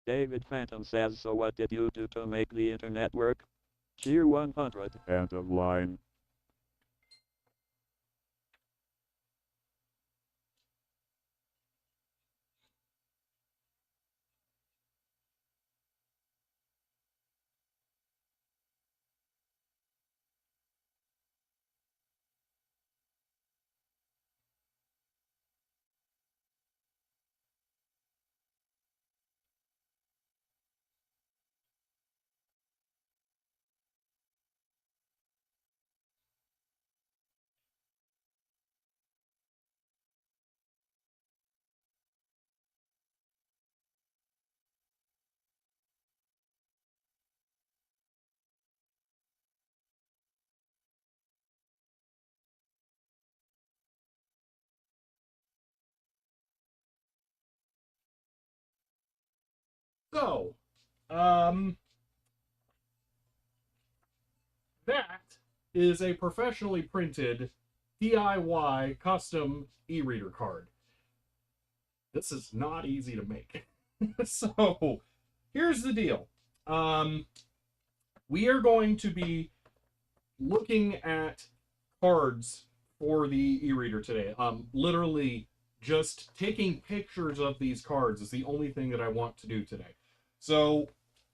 David Phantom says, so what did you do to make the internet work? Cheer 100. End of line. So, um, that is a professionally printed DIY custom e-reader card. This is not easy to make. So, here's the deal. Um, we are going to be looking at cards for the e-reader today. Literally just taking pictures of these cards is the only thing that I want to do today. So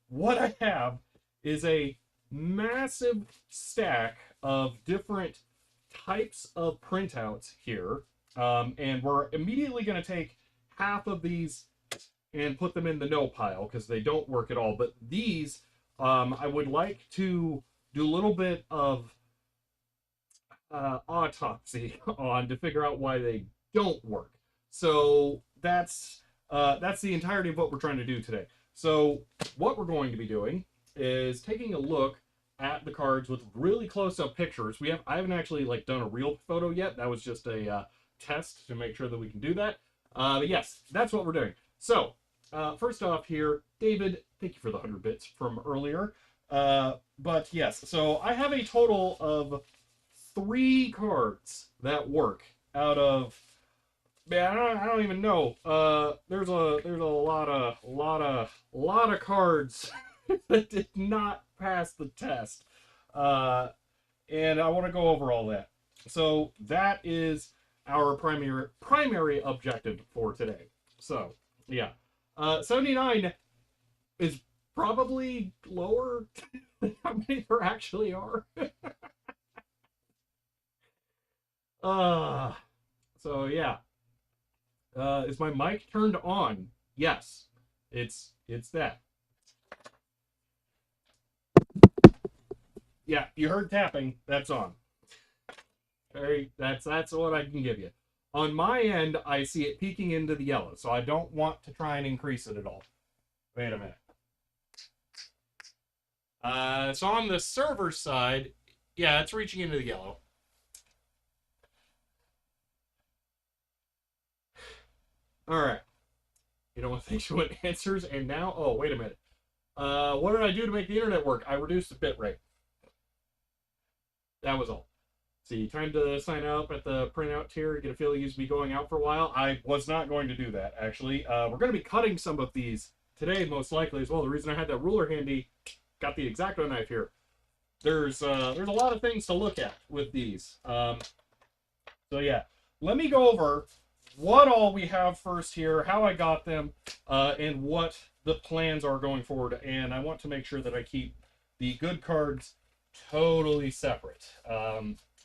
what I have is a massive stack of different types of printouts here. And we're immediately going to take half of these and put them in the no pile because they don't work at all. But these, I would like to do a little bit of autopsy on to figure out why they don't work. So that's the entirety of what we're trying to do today. So what we're going to be doing is taking a look at the cards with really close-up pictures. I haven't actually like done a real photo yet. That was just a test to make sure that we can do that. But yes, that's what we're doing. So first off here, David, thank you for the 100 bits from earlier. But yes, so I have a total of 3 cards that work out of, man, I don't even know. There's a lot of cards that did not pass the test. And I want to go over all that. So that is our primary objective for today. So yeah, 79 is probably lower than how many there actually are. uh so yeah. Is my mic turned on? Yes. It's that. Yeah, you heard tapping. That's on. Very that's what I can give you. On my end, I see it peeking into the yellow, so I don't want to try and increase it at all. Wait a minute. So on the server side, yeah, it's reaching into the yellow. All right. You know what? Thanks for what answers. And now, oh, wait a minute. What did I do to make the internet work? I reduced the bit rate. That was all. See, trying to sign up at the printout tier, get a feeling used to be going out for a while. I was not going to do that, actually. We're going to be cutting some of these today, most likely, as well. The reason I had that ruler handy got the X-Acto knife here. There's a lot of things to look at with these. So yeah, let me go over what all we have first here, how I got them, and what the plans are going forward. And I want to make sure that I keep the good cards totally separate,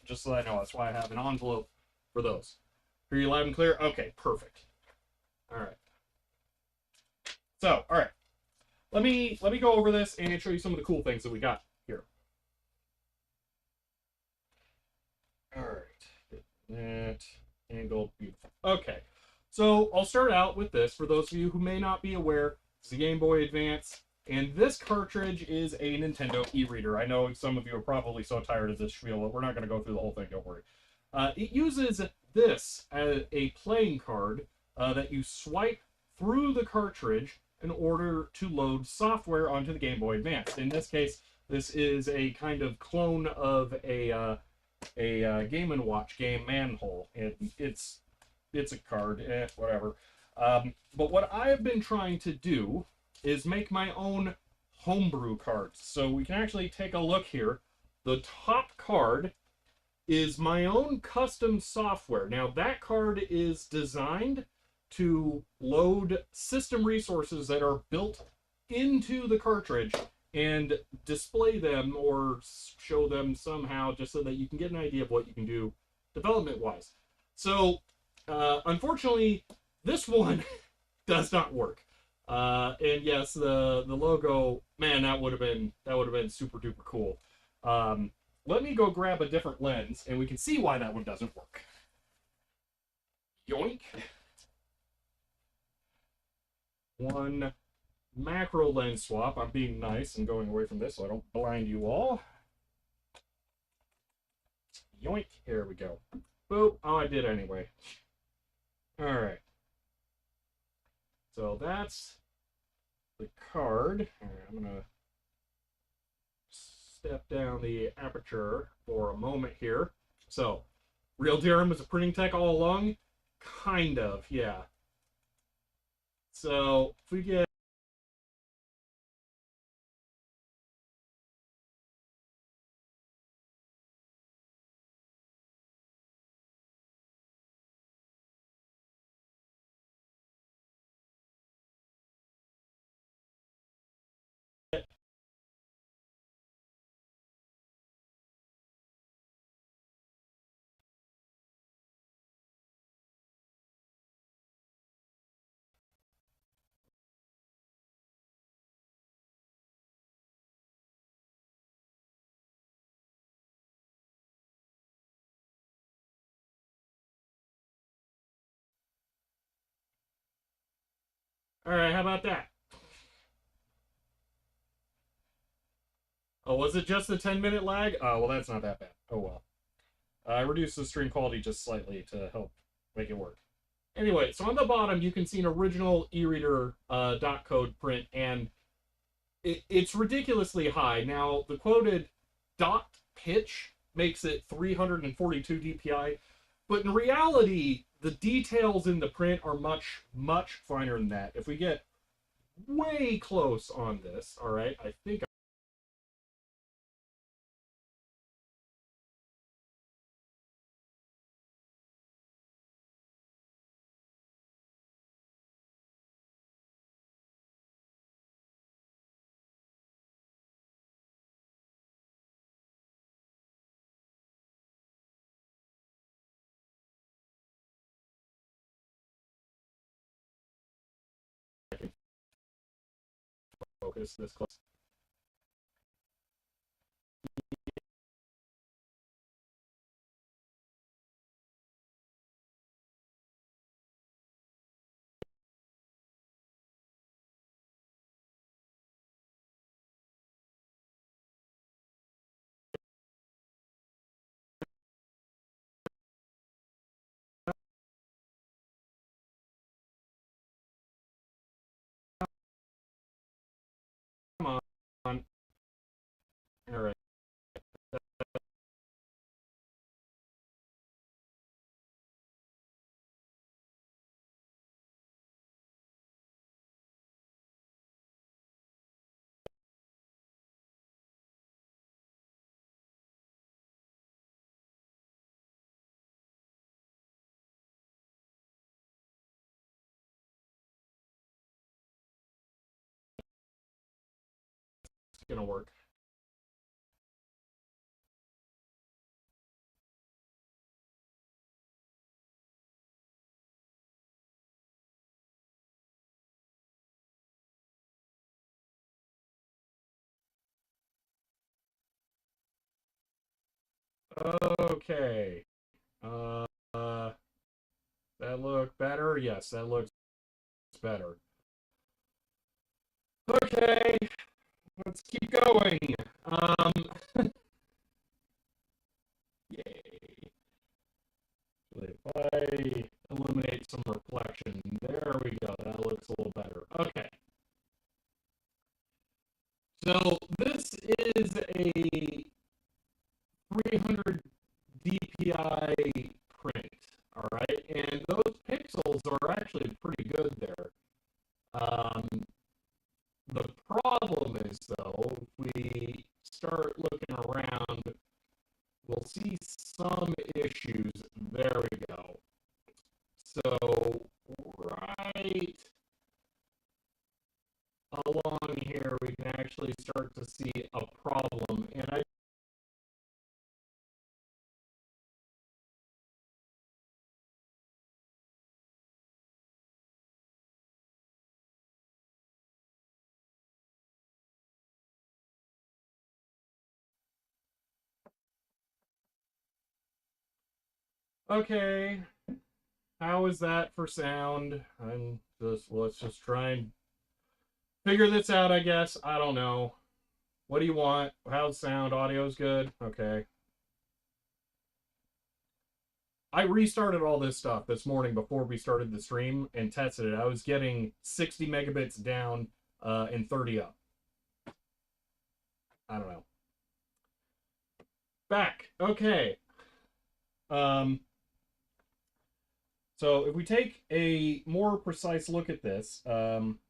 just so I know. That's why I have an envelope for those. Hear you loud and clear? Okay, perfect. All right. So, all right. Let me go over this and show you some of the cool things that we got here. All right. That angled, beautiful. Okay. So I'll start out with this. For those of you who may not be aware, it's the Game Boy Advance, and this cartridge is a Nintendo e-reader. I know some of you are probably so tired of this spiel, but we're not going to go through the whole thing, don't worry. It uses this as a playing card that you swipe through the cartridge in order to load software onto the Game Boy Advance. In this case, this is a kind of clone of a Game & Watch game, Manhole. It's a card, whatever. But what I have been trying to do is make my own homebrew cards. So we can actually take a look here. The top card is my own custom software. Now that card is designed to load system resources that are built into the cartridge and display them or show them somehow, just so that you can get an idea of what you can do development wise. So unfortunately, this one does not work. And yes, the logo, man, that would have been super duper cool. Let me go grab a different lens, and we can see why that one doesn't work. Yoink. One macro lens swap. I'm being nice and going away from this so I don't blind you all. Yoink. Here we go. Boop. Oh, I did anyway. All right. So that's the card. All right, I'm going to step down the aperture for a moment here. So, Real DRM was a printing tech all along? Kind of, yeah. So, if we get all right, how about that? Oh, was it just the 10-minute lag? Oh, well, that's not that bad. Oh, well. I reduced the stream quality just slightly to help make it work. Anyway, so on the bottom, you can see an original e-reader dot code print, and it's ridiculously high. Now, the quoted dot pitch makes it 342 DPI, but in reality, the details in the print are much, much finer than that. If we get way close on this, all right, I think I can focus this close. Come on. All right. gonna work. Okay. That look better? Yes, that looks better. Okay, let's keep going. Um, Yay. If I eliminate some reflection, there we go. That looks a little better. Okay. So this is a 300 DPI print, all right? And those pixels are actually pretty good there. Um, the problem is, though, if we start looking around, we'll see some issues. There we go. So, right along here, we can actually start to see a problem. And I okay, how is that for sound? Let's just try and figure this out, I guess. I don't know. What do you want? How's sound? Audio's good? Okay. I restarted all this stuff this morning before we started the stream and tested it. I was getting 60 megabits down and 30 up. I don't know. Back. Okay. So if we take a more precise look at this, come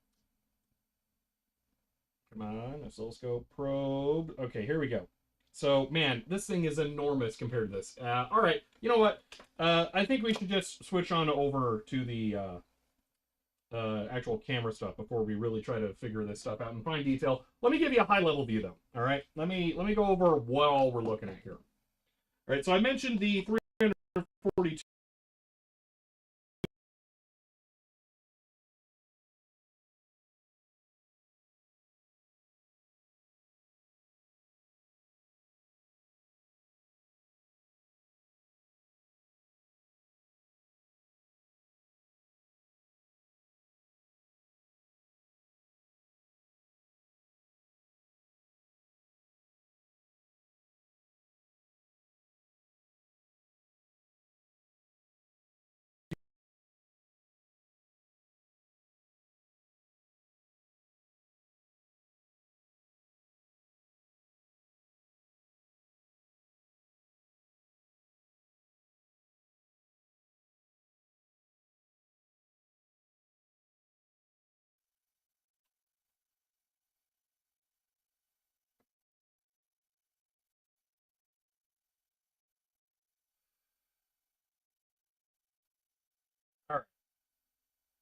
on, oscilloscope probe. Okay, here we go. So, man, this thing is enormous compared to this. All right, you know what? I think we should just switch on over to the actual camera stuff before we really try to figure this stuff out in fine detail. Let me give you a high-level view, though. All right, let me go over what all we're looking at here. All right, so I mentioned the 342.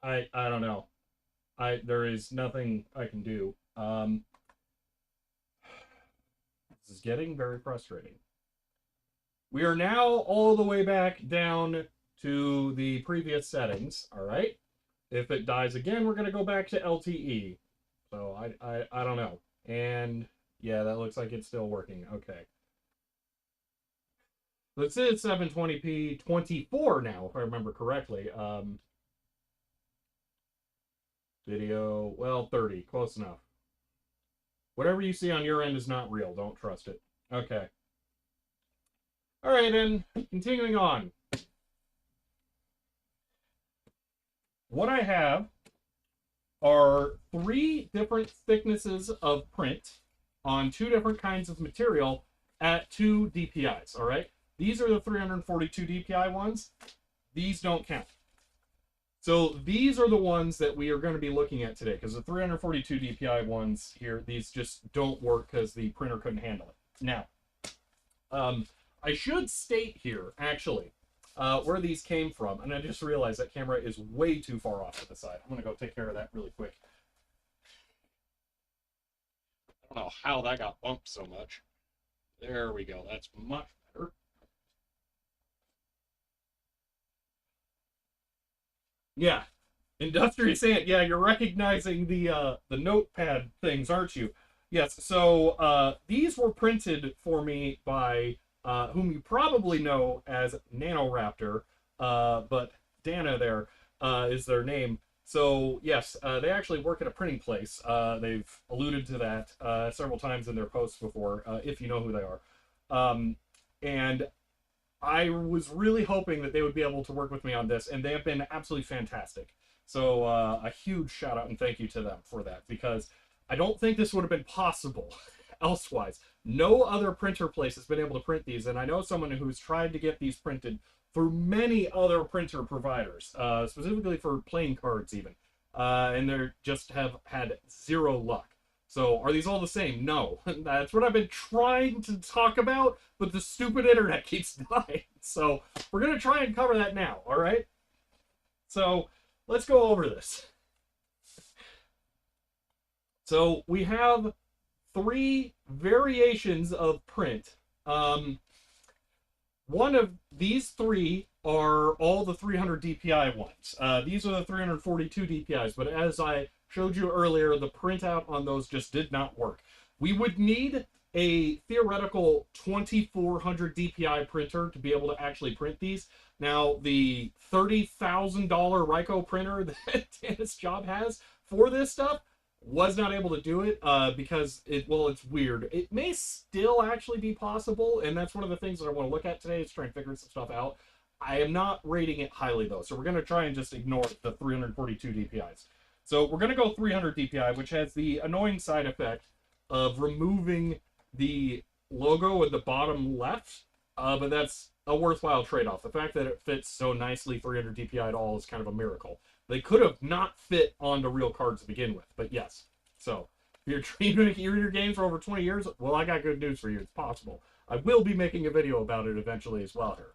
All right, I don't know. There is nothing I can do. This is getting very frustrating. We are now all the way back down to the previous settings. All right. If it dies again, we're gonna go back to LTE. So I don't know. And yeah, that looks like it's still working. Okay. This is 720p 24 now, if I remember correctly. Video, well, 30, close enough. Whatever you see on your end is not real. Don't trust it. Okay. All right, and continuing on. What I have are 3 different thicknesses of print on 2 different kinds of material at 2 DPIs, all right? These are the 342 DPI ones. These don't count. So these are the ones that we are going to be looking at today, because the 342 DPI ones here, these just don't work because the printer couldn't handle it. Now, I should state here, actually, where these came from, and I just realized that camera is way too far off to the side. I'm going to go take care of that really quick. I don't know how that got bumped so much. There we go. That's much better. Yeah, industrious ant. Yeah, you're recognizing the notepad things, aren't you? Yes. So these were printed for me by whom you probably know as Nanoraptor, but Dana there is their name. So yes, they actually work at a printing place. They've alluded to that several times in their posts before, if you know who they are. And I was really hoping that they would be able to work with me on this, and they have been absolutely fantastic. So a huge shout out and thank you to them for that, because I don't think this would have been possible elsewise. No other printer place has been able to print these, and I know someone who's tried to get these printed through many other printer providers, specifically for playing cards even, and they just have had zero luck. So are these all the same? No. That's what I've been trying to talk about, but the stupid internet keeps dying. So we're going to try and cover that now, all right? So let's go over this. So we have three variations of print. One of these three are all the 300 DPI ones. These are the 342 DPIs, but as I showed you earlier, the printout on those just did not work. We would need a theoretical 2400 DPI printer to be able to actually print these. Now, the $30,000 Ryko printer that Dennis Job has for this stuff was not able to do it because it's weird. It may still actually be possible, and that's one of the things that I want to look at today is try and figure some stuff out. I am not rating it highly though, so we're going to try and just ignore the 342 DPIs. So we're going to go 300 DPI, which has the annoying side effect of removing the logo at the bottom left, but that's a worthwhile trade-off. The fact that it fits so nicely 300 DPI at all is kind of a miracle. They could have not fit onto real cards to begin with, but yes. So if you're dreaming of your games for over 20 years, well, I got good news for you. It's possible. I will be making a video about it eventually as well here.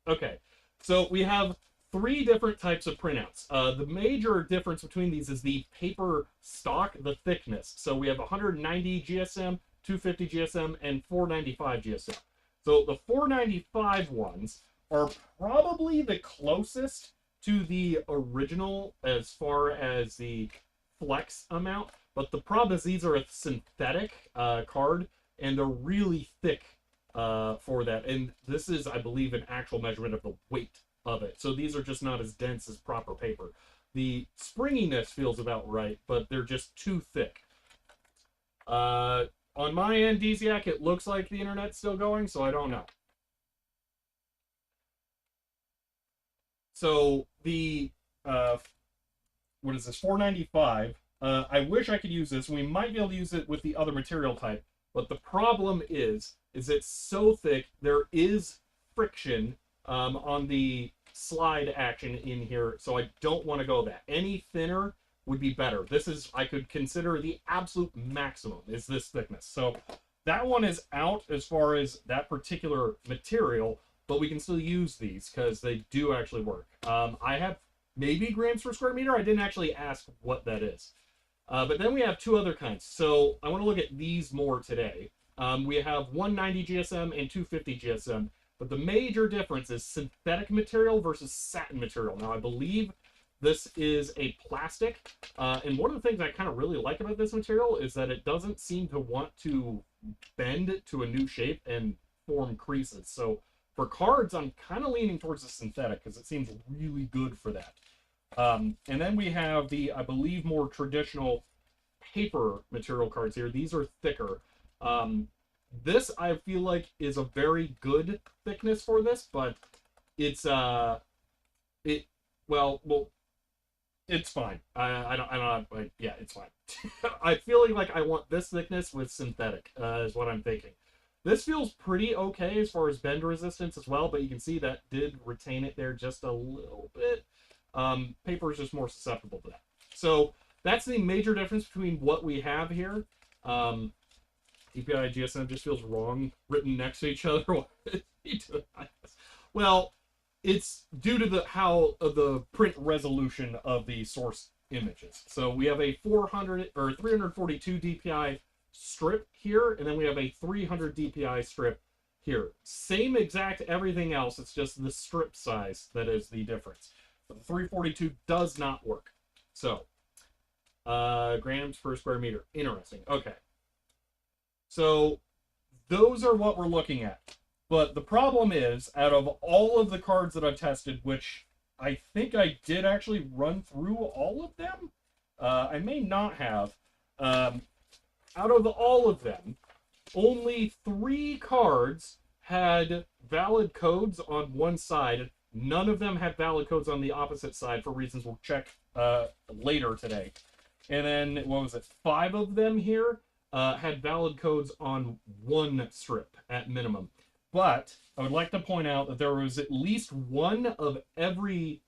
Okay, so we have three different types of printouts. The major difference between these is the paper stock, the thickness. So we have 190 GSM, 250 GSM, and 495 GSM. So the 495 ones are probably the closest to the original as far as the flex amount, but the problem is these are a synthetic card, and they're really thick for that. And this is, I believe, an actual measurement of the weight of it. So these are just not as dense as proper paper. The springiness feels about right, but they're just too thick. On my end, DZAC, it looks like the internet's still going, so I don't know. So the what is this, 495? I wish I could use this. We might be able to use it with the other material type, but the problem is it's so thick there is friction on the slide action in here, so I don't want to go that. Any thinner would be better. This is, I could consider the absolute maximum is this thickness. So that one is out as far as that particular material, but we can still use these because they do actually work. I have maybe grams per square meter. I didn't actually ask what that is. But then we have two other kinds. So I want to look at these more today. We have 190 GSM and 250 GSM. But the major difference is synthetic material versus satin material. Now, I believe this is a plastic. And one of the things I kind of really like about this material is that it doesn't seem to want to bend to a new shape and form creases. So for cards, I'm kind of leaning towards the synthetic because it seems really good for that. And then we have the, I believe, more traditional paper material cards here. These are thicker. This, I feel like, is a very good thickness for this, but it's, well, it's fine. I don't, like, yeah, it's fine. I feel like I want this thickness with synthetic, is what I'm thinking. This feels pretty okay as far as bend resistance as well, but you can see that did retain it there just a little bit. Paper is just more susceptible to that. So that's the major difference between what we have here. DPI GSM just feels wrong written next to each other. Well, it's due to the print resolution of the source images. So we have a 400 or 342 DPI strip here, and then we have a 300 DPI strip here. Same exact everything else, it's just the strip size that is the difference. But the 342 does not work. So, grams per square meter. Interesting. Okay. So, those are what we're looking at. But the problem is, out of all of the cards that I've tested, which I think I did actually run through all of them, I may not have. Out of all of them, only 3 cards had valid codes on one side. None of them had valid codes on the opposite side for reasons we'll check later today. And then, what was it? 5 of them here had valid codes on one strip at minimum. But I would like to point out that there was at least one of every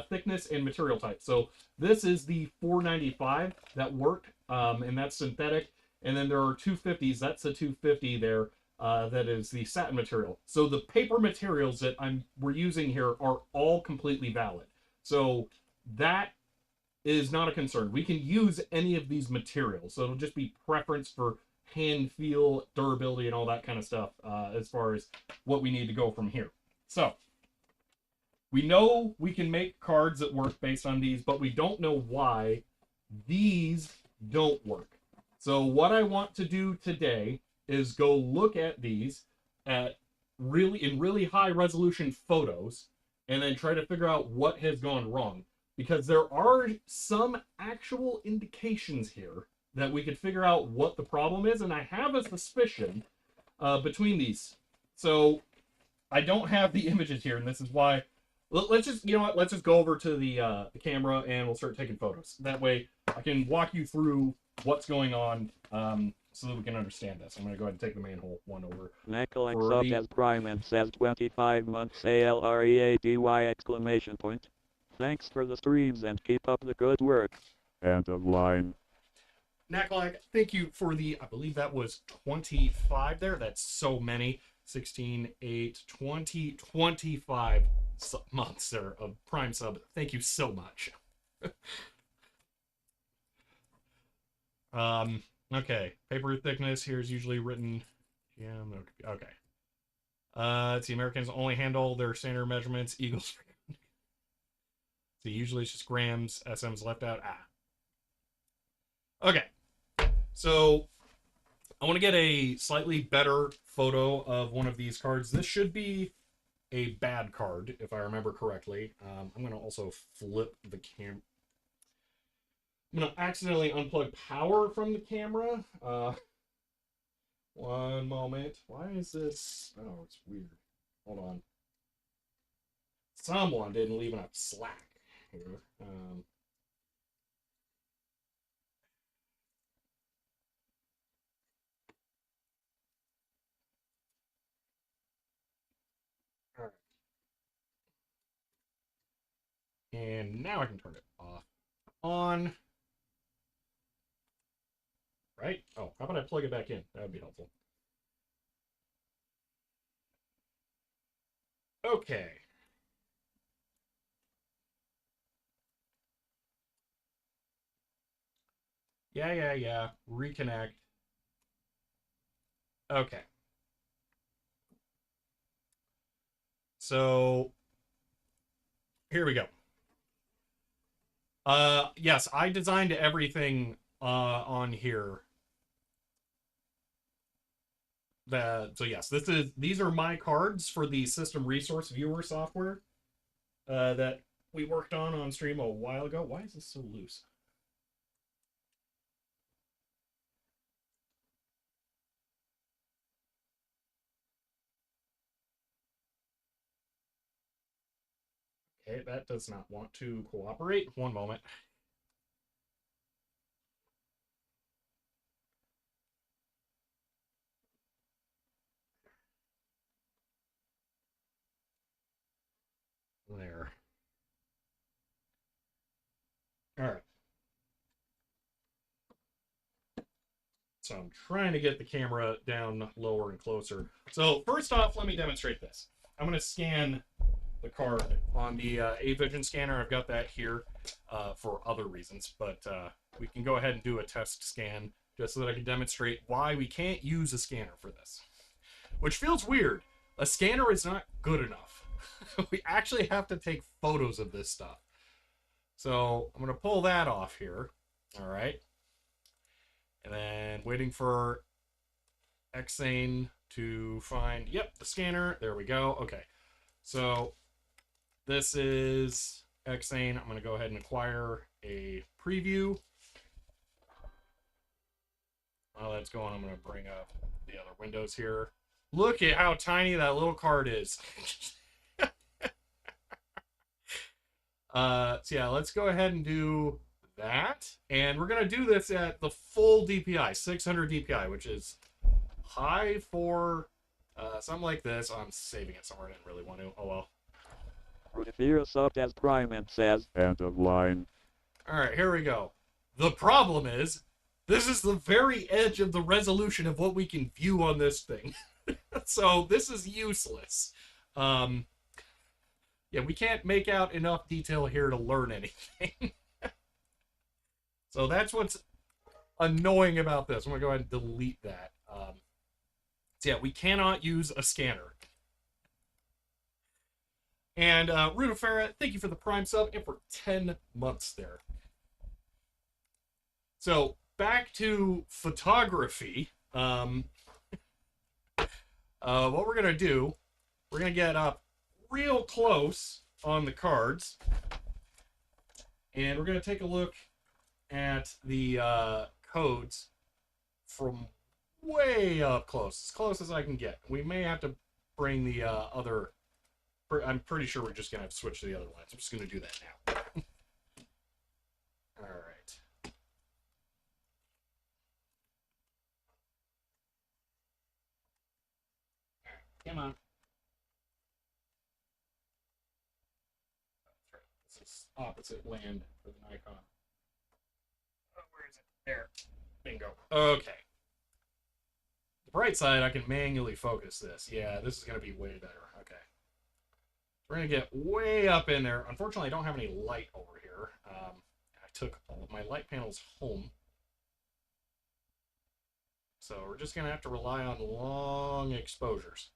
thickness and material type. So this is the 495 that worked, and that's synthetic. And then there are 250s. That's the 250 there. That is the satin material. So the paper materials that we're using here are all completely valid. So that is not a concern. We can use any of these materials. So it'll just be preference for hand feel, durability, and all that kind of stuff as far as what we need to go from here. So we know we can make cards that work based on these, but we don't know why these don't work. So what I want to do today is go look at these in really high resolution photos and then try to figure out what has gone wrong. Because there are some actual indications here that we could figure out what the problem is, and I have a suspicion between these. So I don't have the images here, and this is why. Let's just, you know what? Let's just go over to the camera and we'll start taking photos. That way, I can walk you through what's going on so that we can understand this. I'm going to go ahead and take the manhole one over. Nicholas up as Prime and says 25 months ALREADY exclamation point. Thanks for the streams and keep up the good work. End of line. Nakalak, thank you for the, I believe that was 25 there. That's so many. 16, 8, 20, 25 months there of Prime sub. Thank you so much. Okay. Paper thickness here is usually written. Yeah, okay. Let's see. Americans only handle their standard measurements. Eagles. So usually it's just grams. SM's left out. Okay. So I want to get a slightly better photo of one of these cards. This should be a bad card, if I remember correctly. I'm going to also flip the camera. I'm going to accidentally unplug power from the camera. One moment. Why is this? Oh, it's weird. Hold on. Someone didn't leave enough slack here. All right. And now I can turn it off. On. Right? Oh, how about I plug it back in? That would be helpful. Okay. Yeah. Reconnect. Okay. So here we go. Yes, I designed everything on here. So yes, these are my cards for the System Resource Viewer software that we worked on stream a while ago. Why is this so loose? Okay, that does not want to cooperate. One moment. There. All right. So I'm trying to get the camera down lower and closer. So first off, let me demonstrate this. I'm going to scan the card on the A-Vision scanner. I've got that here for other reasons, but we can go ahead and do a test scan just so that I can demonstrate why we can't use a scanner for this. Which feels weird. A scanner is not good enough. We actually have to take photos of this stuff. So I'm going to pull that off here. All right. And then waiting for Xane to find, yep, the scanner. There we go. Okay. So this is Xane. I'm going to go ahead and acquire a preview. While that's going, I'm going to bring up the other windows here. Look at how tiny that little card is. So yeah, let's go ahead and do that. And we're going to do this at the full DPI, 600 DPI, which is high for something like this. I'm saving it somewhere. I didn't really want to. Oh well. Rudifira subbed as Prime and says, end of line. Alright, here we go. The problem is, this is the very edge of the resolution of what we can view on this thing. So this is useless. Yeah, we can't make out enough detail here to learn anything. So that's what's annoying about this. I'm going to go ahead and delete that. So yeah, we cannot use a scanner. And Rudifera, thank you for the Prime sub and for 10 months there. So back to photography. What we're going to do, we're going to get up real close on the cards. And we're going to take a look at the codes from way up close as I can get. We may have to bring the other... I'm pretty sure we're just going to have to switch to the other lines. I'm just going to do that now. All right. Come on. That's right. This is opposite land for the Nikon. Oh, where is it? There. Bingo. Okay. The bright side, I can manually focus this. Yeah, this is going to be way better. Okay. We're going to get way up in there. Unfortunately, I don't have any light over here. I took all of my light panels home. So we're just going to have to rely on long exposures.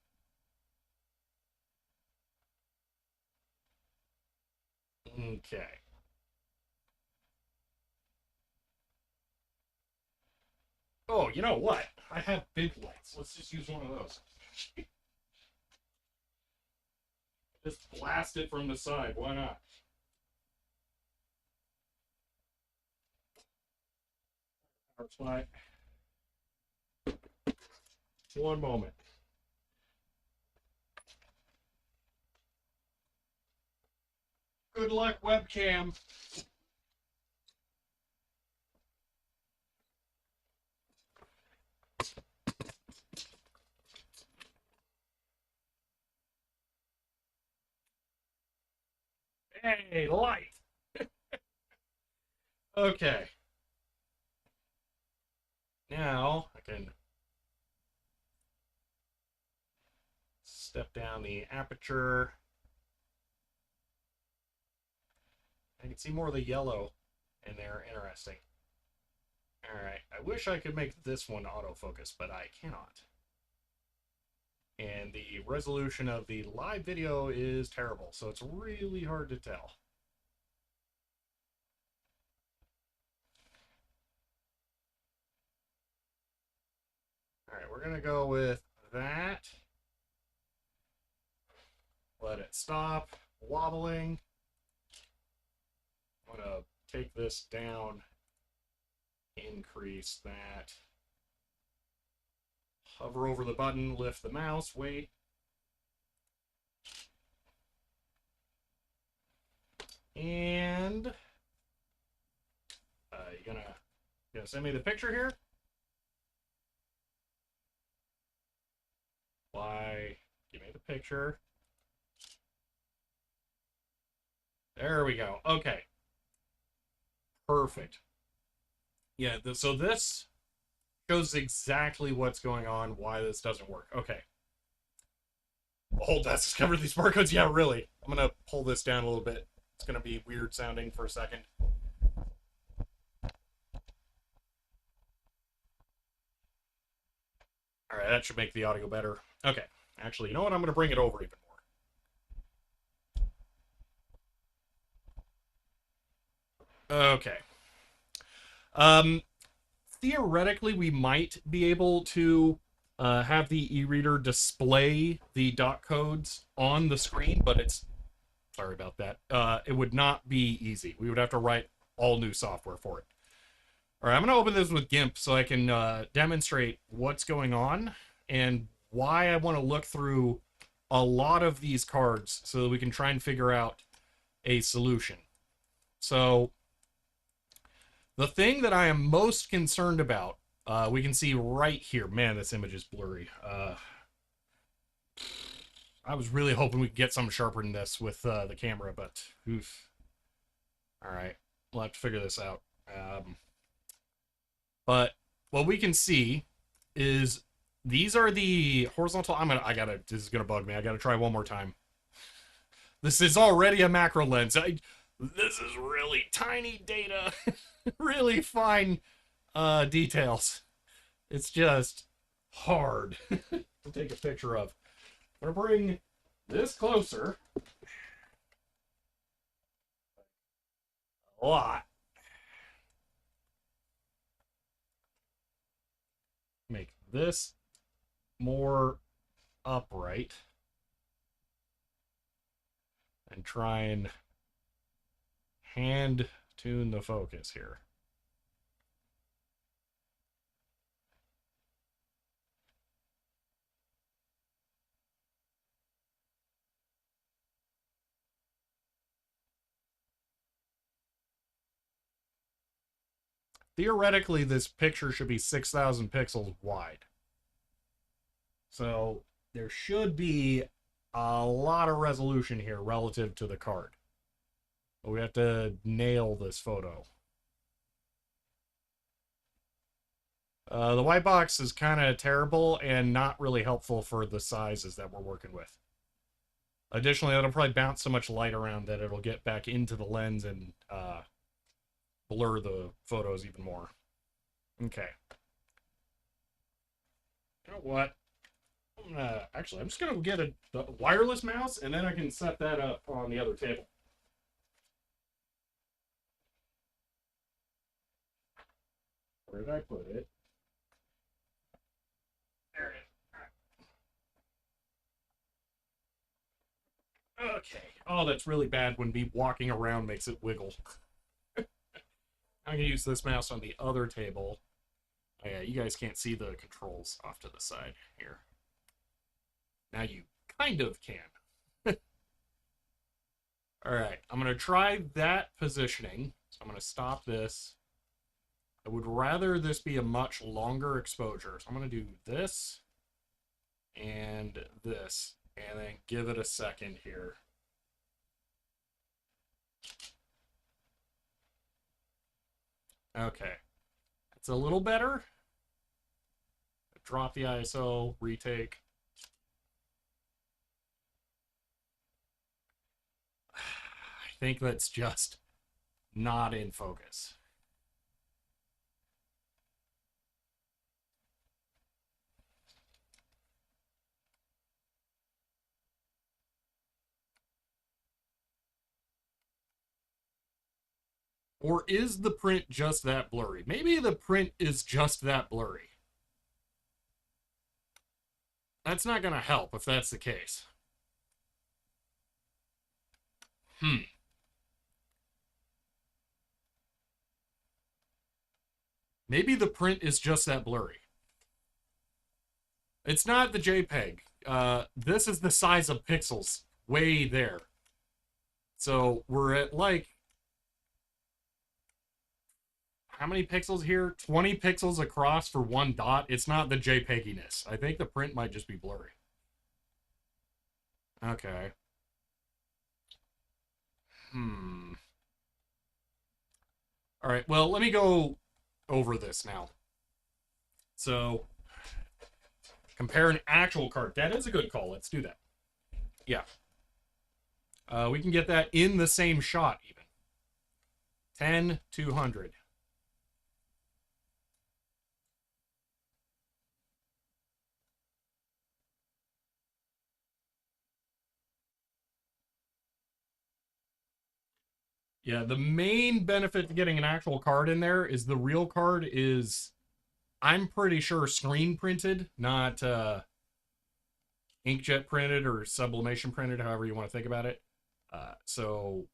Okay. Oh, you know what? I have big lights. Let's just use one of those. Just blast it from the side. Why not? Power supply. One moment. Good luck, webcam. Hey, light. Okay. Now I can step down the aperture. I can see more of the yellow in there. Interesting. Alright, I wish I could make this one autofocus, but I cannot. And the resolution of the live video is terrible, so it's really hard to tell. Alright, we're going to go with that. Let it stop wobbling. I'm going to take this down, increase that. Hover over the button, lift the mouse, wait. And you gonna send me the picture here? Why? Give me the picture. There we go. Okay. Perfect. Yeah, so this shows exactly what's going on, why this doesn't work. Okay. Oh, that's discovered these barcodes? Yeah, really. I'm going to pull this down a little bit. It's going to be weird sounding for a second. All right, that should make the audio better. Okay. Actually, you know what? I'm going to bring it over even more. Okay. Um, Theoretically, we might be able to have the e-reader display the dot codes on the screen, but it's, sorry about that. It would not be easy. We would have to write all new software for it. All right, I'm going to open this with GIMP so I can demonstrate what's going on and why I want to look through a lot of these cards so that we can try and figure out a solution. So the thing that I am most concerned about, we can see right here. Man, this image is blurry. I was really hoping we could get something sharper than this with the camera, but oof. All right, we'll have to figure this out. But what we can see is these are the horizontal. This is gonna bug me. I gotta try one more time. This is already a macro lens. This is really tiny data, really fine details. It's just hard to take a picture of. I'm gonna bring this closer. A lot. Make this more upright and try and hand tune the focus here. Theoretically, this picture should be 6,000 pixels wide. So there should be a lot of resolution here relative to the card. But we have to nail this photo. The white box is kind of terrible and not really helpful for the sizes that we're working with. Additionally, it'll probably bounce so much light around that it'll get back into the lens and blur the photos even more. Okay. You know what? I'm just gonna get a wireless mouse, and then I can set that up on the other table. Where did I put it? There it is. All right. Okay. Oh, that's really bad when me walking around makes it wiggle. I'm gonna use this mouse on the other table. Oh, yeah, you guys can't see the controls off to the side here. Now you kind of can. All right, I'm going to try that positioning. So I'm going to stop this. I would rather this be a much longer exposure. So I'm going to do this and this, and then give it a second here. Okay, it's a little better. Drop the ISO, retake. I think that's just not in focus. Or is the print just that blurry? Maybe the print is just that blurry. That's not going to help if that's the case. Maybe the print is just that blurry. It's not the JPEG. This is the size of pixels way there. So we're at like, how many pixels here? 20 pixels across for one dot. It's not the JPEGiness. I think the print might just be blurry. Okay. All right, well, let me go over this now. So, compare an actual card. That is a good call. Let's do that. Yeah. We can get that in the same shot, even. 10, 200. Yeah, the main benefit to getting an actual card in there is the real card is, I'm pretty sure, screen printed, not inkjet printed or sublimation printed, however you want to think about it. So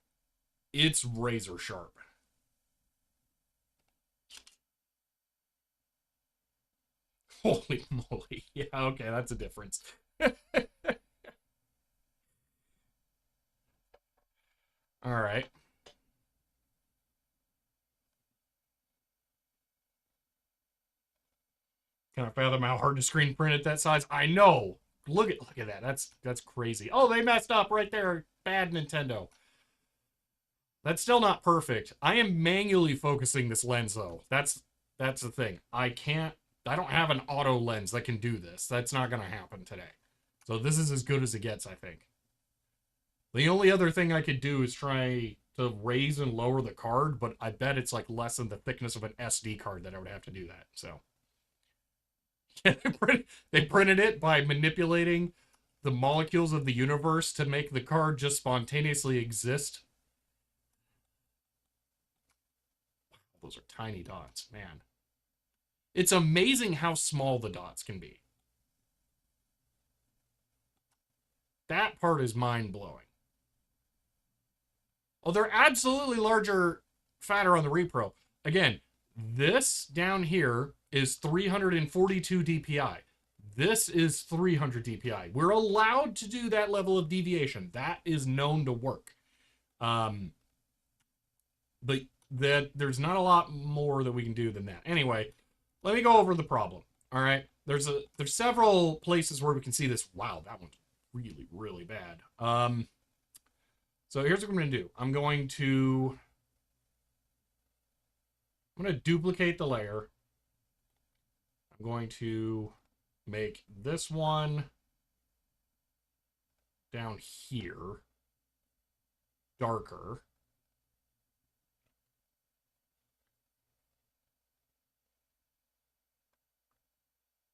it's razor sharp. Holy moly. Yeah, okay, that's a difference. All right. Can I fathom how hard to screen print at that size? I know. Look at that. That's crazy. Oh, they messed up right there. Bad Nintendo. That's still not perfect. I am manually focusing this lens though. That's the thing. I don't have an auto lens that can do this. That's not going to happen today. So this is as good as it gets, I think. The only other thing I could do is try to raise and lower the card, but I bet it's like less than the thickness of an SD card that I would have to do that. So they printed it by manipulating the molecules of the universe to make the card just spontaneously exist. Those are tiny dots, man. It's amazing how small the dots can be. That part is mind-blowing. Oh, they're absolutely larger, fatter on the repro. Again, this down here is 342 DPI. This is 300 DPI. We're allowed to do that level of deviation. That is known to work. But there's not a lot more that we can do than that. Anyway, let me go over the problem. All right, there's several places where we can see this. Wow, that one's really, really bad. So here's what I'm going to do. I'm going to duplicate the layer. I'm going to make this one down here darker.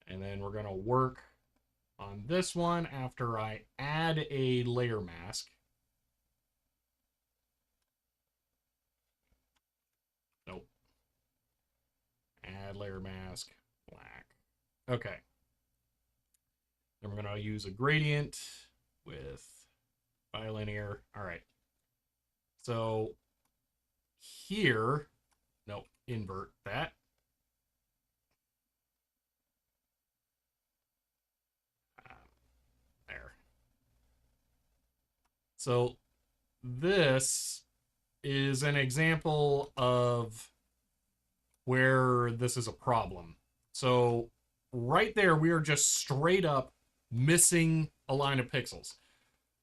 And then we're going to work on this one after I add a layer mask. Nope. Add layer mask, black. Okay. Then we're going to use a gradient with bilinear. All right. So here, nope, invert that. There. So this is an example of where this is a problem. So right there, we are just straight up missing a line of pixels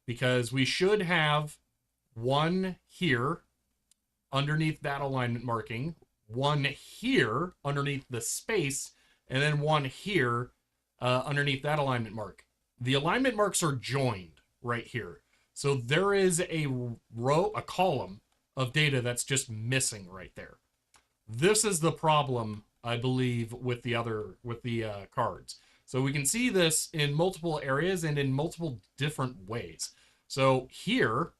because we should have one here underneath that alignment marking, one here underneath the space, and then one here underneath that alignment mark. The alignment marks are joined right here. So there is a column of data that's just missing right there. This is the problem, I believe, with the cards. So we can see this in multiple areas and in multiple different ways. So here,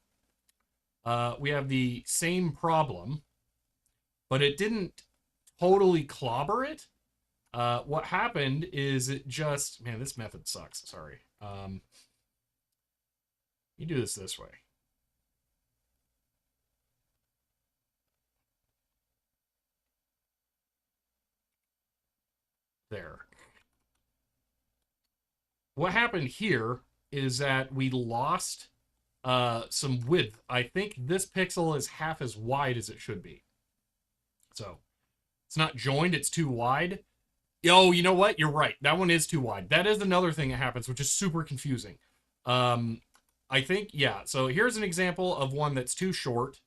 we have the same problem, but it didn't totally clobber it. What happened is it just, man, this method sucks. Sorry. You do this way. There. What happened here is that we lost some width. I think this pixel is half as wide as it should be. So it's not joined, it's too wide. Oh, you know what? You're right. That one is too wide. That is another thing that happens, which is super confusing. I think, yeah. So here's an example of one that's too short,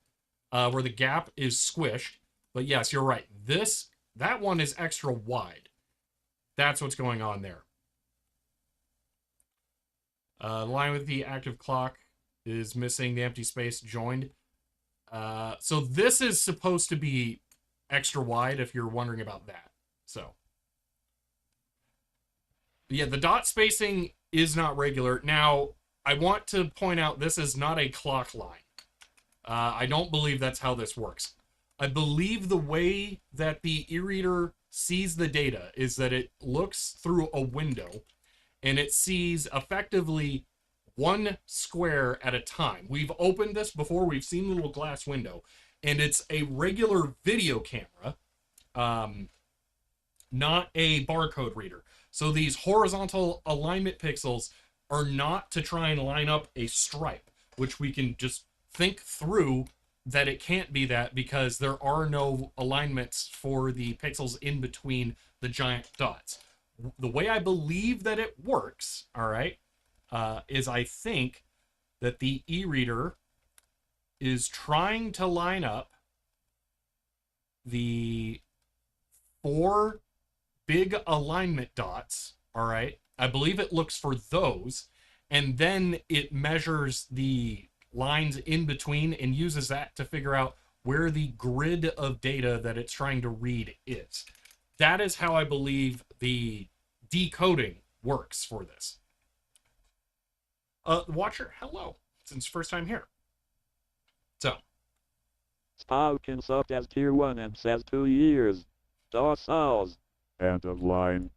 where the gap is squished. But yes, you're right. That one is extra wide. That's what's going on there. The line with the active clock is missing the empty space joined. So this is supposed to be extra wide if you're wondering about that. So, yeah, the dot spacing is not regular. Now, I want to point out this is not a clock line. I don't believe that's how this works. I believe the way that the e-reader sees the data is that it looks through a window and it sees effectively one square at a time. We've opened this before, we've seen the little glass window, and it's a regular video camera, not a barcode reader. So these horizontal alignment pixels are not to try and line up a stripe, which we can just think through that it can't be that because there are no alignments for the pixels in between the giant dots. The way I believe that it works, all right, is I think that the e-reader is trying to line up the 4 big alignment dots, all right? I believe it looks for those, and then it measures the lines in between and uses that to figure out where the grid of data that it's trying to read is. That is how I believe the decoding works for this. Watcher, hello. Since first time here. So. Spaukin subbed as tier 1 and says 2 years. DOS sauce. End of line.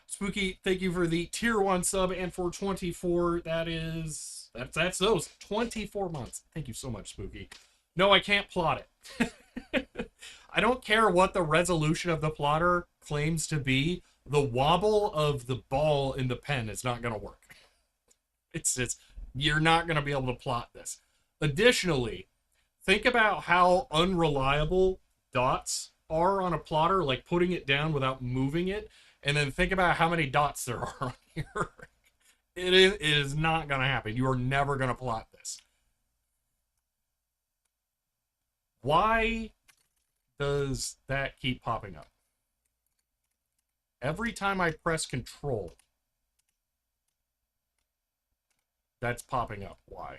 Spooky, thank you for the tier 1 sub and for 24. That's those 24 months. Thank you so much, Spooky. No, I can't plot it. I don't care what the resolution of the plotter claims to be. The wobble of the ball in the pen is not going to work. You're not going to be able to plot this. Additionally, think about how unreliable dots are on a plotter, like putting it down without moving it, and then think about how many dots there are on here. It is not going to happen. You are never going to plot this. Why does that keep popping up? Every time I press Control, that's popping up. Why?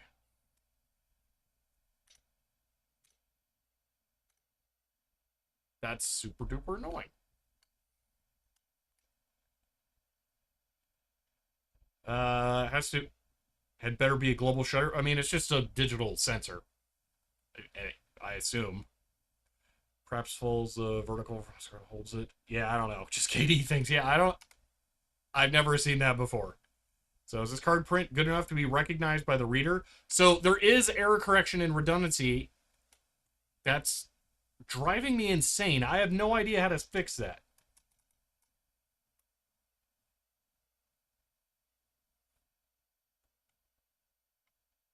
That's super duper annoying. Had better be a global shutter. I mean, it's just a digital sensor, I assume. Perhaps falls vertical, holds it. Yeah, I don't know. Just KD things. Yeah, I've never seen that before. So is this card print good enough to be recognized by the reader? So there is error correction and redundancy. That's driving me insane. I have no idea how to fix that.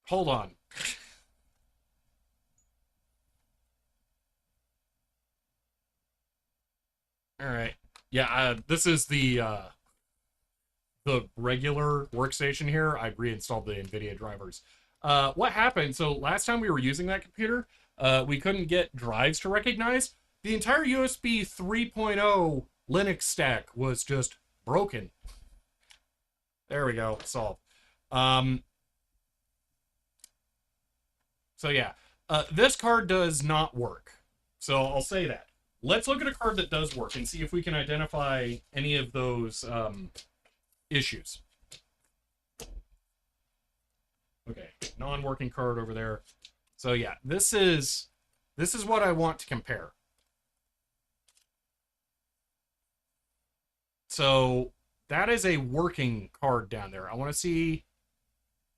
Hold on. All right. Yeah, this is the regular workstation here. I reinstalled the NVIDIA drivers. What happened? So last time we were using that computer, we couldn't get drives to recognize. The entire USB 3.0 Linux stack was just broken. There we go. Solved. So yeah, this card does not work. So I'll say that. Let's look at a card that does work and see if we can identify any of those issues. Okay, non-working card over there. So yeah, this is what I want to compare. So that is a working card down there. I want to see.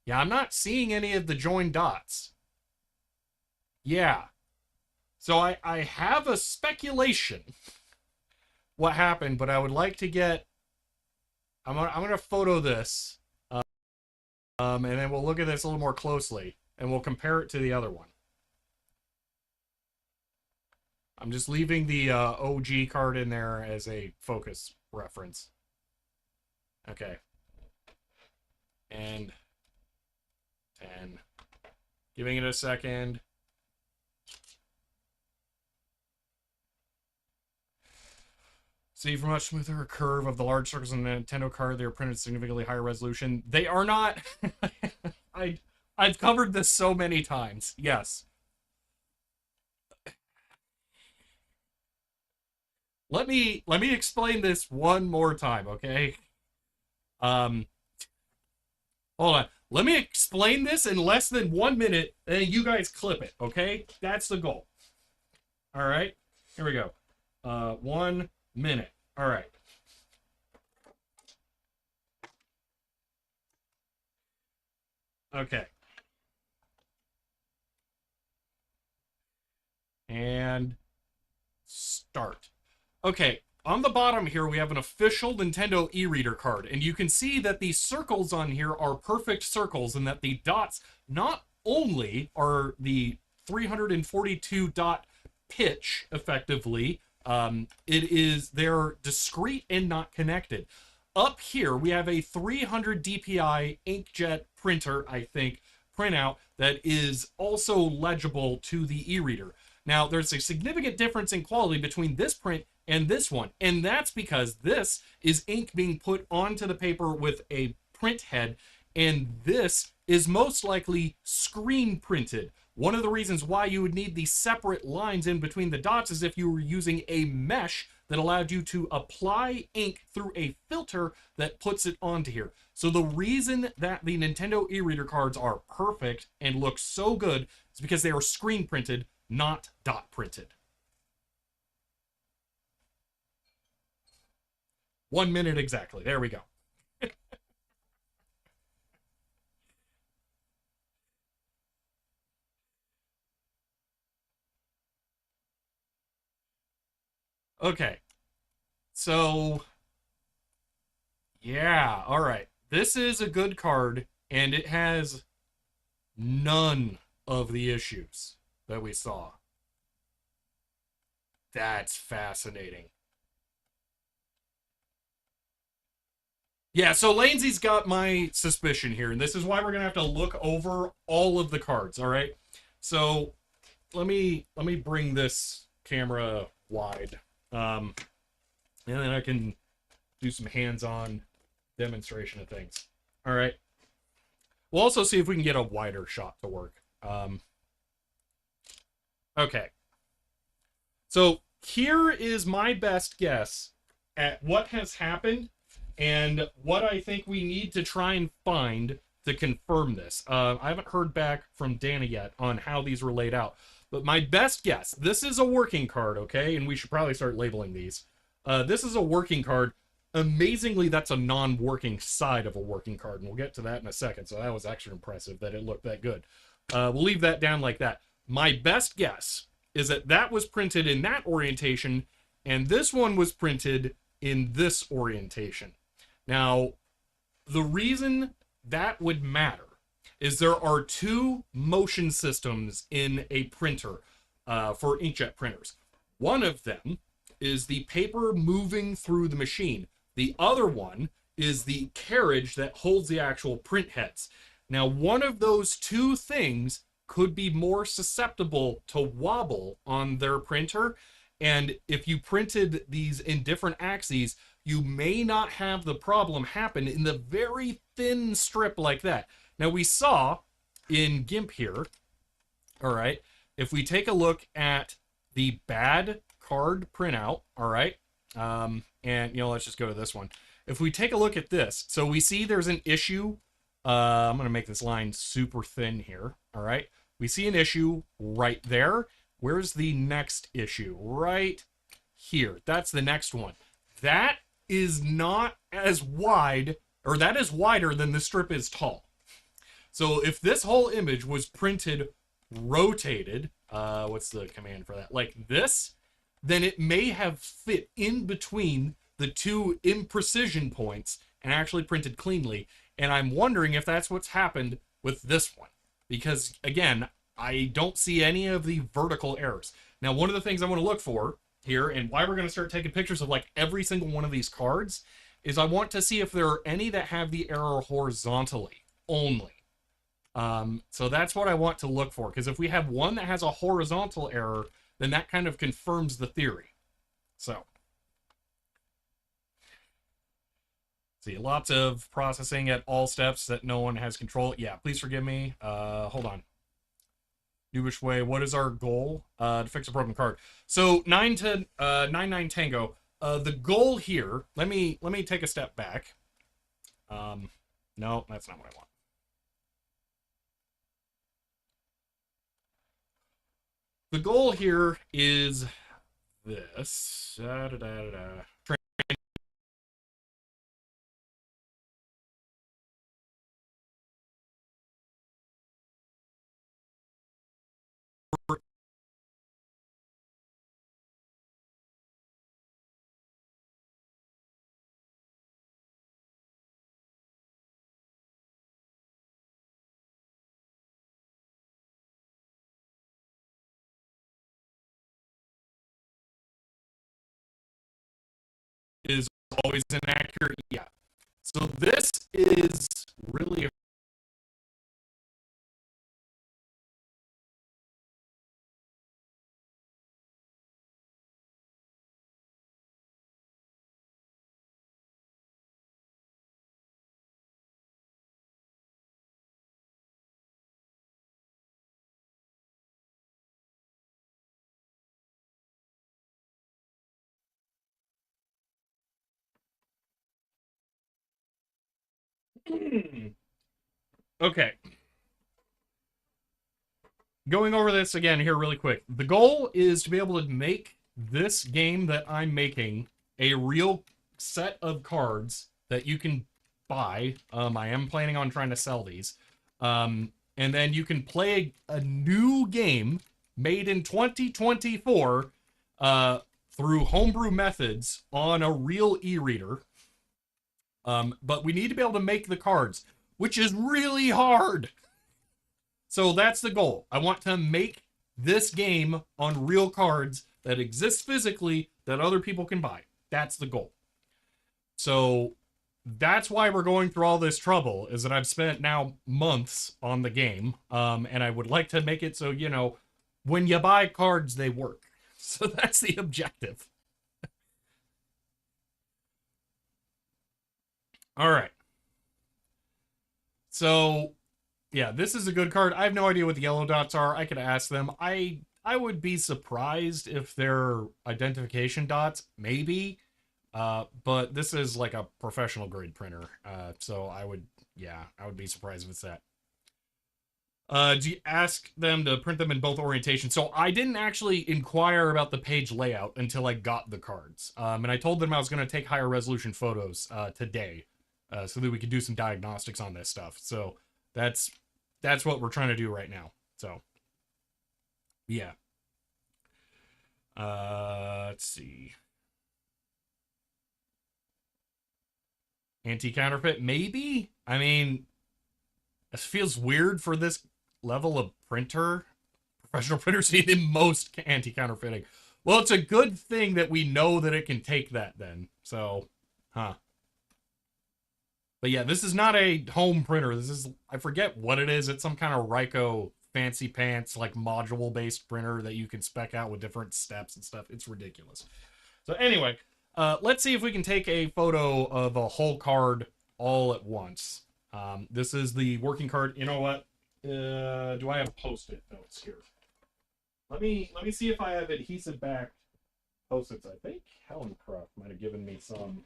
Yeah, I'm not seeing any of the joined dots. Yeah. So I have a speculation what happened, but I would like to get. I'm gonna photo this, and then we'll look at this a little more closely, and we'll compare it to the other one. I'm just leaving the OG card in there as a focus reference. Okay. And 10. Giving it a second. See, for much smoother curve of the large circles in the Nintendo card, they are printed significantly higher resolution. They are not. I've covered this so many times. Yes. Let me explain this one more time, okay? Hold on. Let me explain this in less than 1 minute, and you guys clip it, okay? That's the goal. All right, here we go. 1 minute. All right. Okay. And start. Okay, on the bottom here, we have an official Nintendo e-reader card, and you can see that the circles on here are perfect circles, and that the dots not only are the 342 dot pitch, effectively, they're discrete and not connected. Up here, we have a 300 DPI inkjet printer, I think, printout that is also legible to the e-reader. Now, there's a significant difference in quality between this print and this one, and that's because this is ink being put onto the paper with a print head, and this is most likely screen printed. One of the reasons why you would need these separate lines in between the dots is if you were using a mesh that allowed you to apply ink through a filter that puts it onto here. So the reason that the Nintendo e-reader cards are perfect and look so good is because they are screen printed, not dot printed. 1 minute exactly. There we go. Okay. So, yeah, all right. This is a good card, and it has none of the issues that we saw. That's fascinating. Yeah, so Lanesy's got my suspicion here, and this is why we're gonna have to look over all of the cards. All right. So let me bring this camera wide, and then I can do some hands-on demonstration of things. All right. We'll also see if we can get a wider shot to work. Okay. So here is my best guess at what has happened and what I think we need to try and find to confirm this. I haven't heard back from Dana yet on how these were laid out. But my best guess, this is a working card, okay? And we should probably start labeling these. This is a working card. Amazingly, that's a non-working side of a working card, and we'll get to that in a second. So that was actually impressive that it looked that good. We'll leave that down like that. My best guess is that that was printed in that orientation, and this one was printed in this orientation. Now, the reason that would matter is there are two motion systems in a printer for inkjet printers. One of them is the paper moving through the machine. The other one is the carriage that holds the actual print heads. Now, one of those two things could be more susceptible to wobble on their printer. And if you printed these in different axes, you may not have the problem happen in the very thin strip like that. Now, we saw in GIMP here, all right, if we take a look at the bad card printout, all right, and, you know, let's just go to this one. If we take a look at this, so we see there's an issue. I'm going to make this line super thin here, all right. We see an issue right there. Where's the next issue? Right here. That's the next one. That is not as wide, or that is wider than the strip is tall. So if this whole image was printed rotated, what's the command for that? Like this, then it may have fit in between the two imprecision points and actually printed cleanly. And I'm wondering if that's what's happened with this one. Because, again, I don't see any of the vertical errors. Now, one of the things I want to look for here, and why we're going to start taking pictures of like every single one of these cards, is I want to see if there are any that have the error horizontally only. So that's what I want to look for, because if we have one that has a horizontal error, then that kind of confirms the theory. So, see, lots of processing at all steps that no one has control. Yeah, please forgive me. Hold on. Noobish Way, what is our goal? To fix a broken card. So 9 to 9 Tango. The goal here, let me take a step back. No, that's not what I want. the goal here is this. Da, da, da, da. Is always inaccurate. Yeah. So this is really okay. Going over this again here really quick. The goal is to be able to make this game that I'm making a real set of cards that you can buy. I am planning on trying to sell these. And then you can play a new game made in 2024 through homebrew methods on a real e-reader. But we need to be able to make the cards, which is really hard. So that's the goal. I want to make this game on real cards that exist physically that other people can buy. That's the goal. So that's why we're going through all this trouble, is that I've spent now months on the game. And I would like to make it so, you know, when you buy cards, they work. So that's the objective. All right. So yeah, this is a good card. I have no idea what the yellow dots are. I could ask them. I would be surprised if they're identification dots, maybe. But this is like a professional grade printer. So I would be surprised if it's that. Do you ask them to print them in both orientations? So I didn't actually inquire about the page layout until I got the cards. And I told them I was going to take higher resolution photos today, so that we could do some diagnostics on this stuff. So that's what we're trying to do right now. So yeah. Let's see. Anti-counterfeit, maybe. I mean, this feels weird for this level of printer. Professional printers see the most anti-counterfeiting. Well, it's a good thing that we know that it can take that then. So, huh. But yeah, this is not a home printer. This is, I forget what it is. It's some kind of Ryko fancy pants, like module based printer that you can spec out with different steps and stuff. It's ridiculous. So anyway, let's see if we can take a photo of a whole card all at once. This is the working card. You know what? Do I have post-it notes here? Let me see if I have adhesive back post-its. I think Helen Croft might have given me some.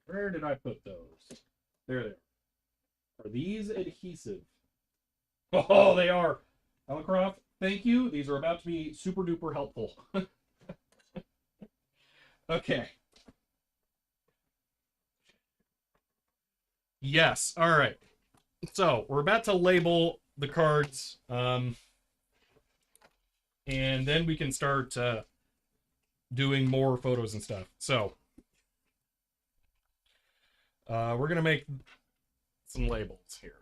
Where did I put those? There they are. Are these adhesive? Oh, they are. Helen Croft, thank you. These are about to be super duper helpful. Okay. Yes. All right. So we're about to label the cards, and then we can start doing more photos and stuff. So we're gonna make some labels here.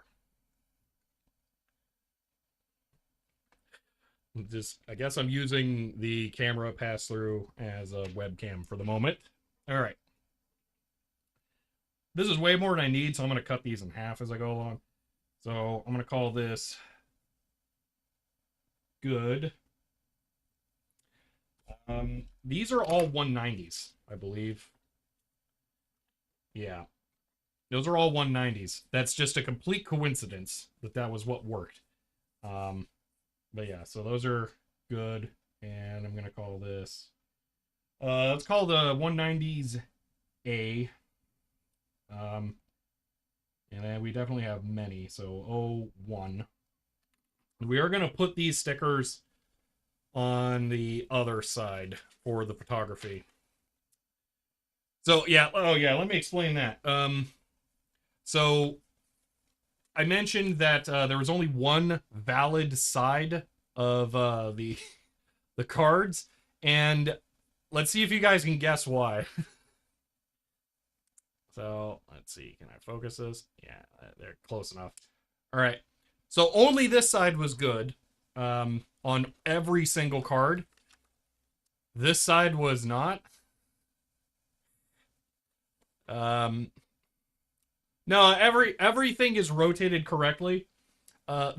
Just, I guess I'm using the camera pass through as a webcam for the moment. All right. This is way more than I need, so I'm going to cut these in half as I go along. So I'm going to call this good. These are all 190s, I believe. Yeah. Those are all 190s. That's just a complete coincidence that that was what worked. But yeah, so those are good. And I'm going to call this... let's call the 190s A. And And then we definitely have many, so 01. We are going to put these stickers on the other side for the photography. So yeah, oh yeah, let me explain that. So I mentioned that there was only one valid side of the cards, and let's see if you guys can guess why. So let's see, can I focus this? Yeah, they're close enough. All right, so only this side was good on every single card. This side was not. Um, no, everything is rotated correctly. Uh,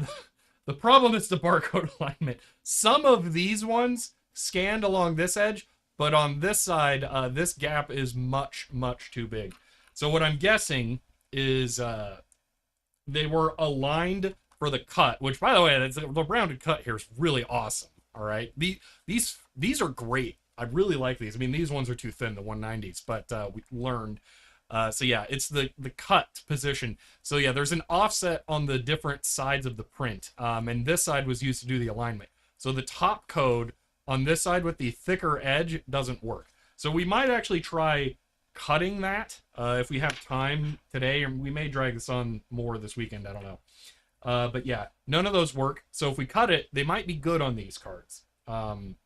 the problem is the barcode alignment. Some of these ones scanned along this edge, but on this side, this gap is much, much too big. So what I'm guessing is they were aligned for the cut, which, by the way, the rounded cut here is really awesome. All right, these are great. I really like these. I mean, these ones are too thin, the 190s, but we learned. So yeah, it's the cut position. So yeah, there's an offset on the different sides of the print, and this side was used to do the alignment. So the top code on this side with the thicker edge doesn't work. So we might actually try cutting that if we have time today, or we may drag this on more this weekend. I don't know. But yeah, none of those work. So if we cut it, they might be good on these cards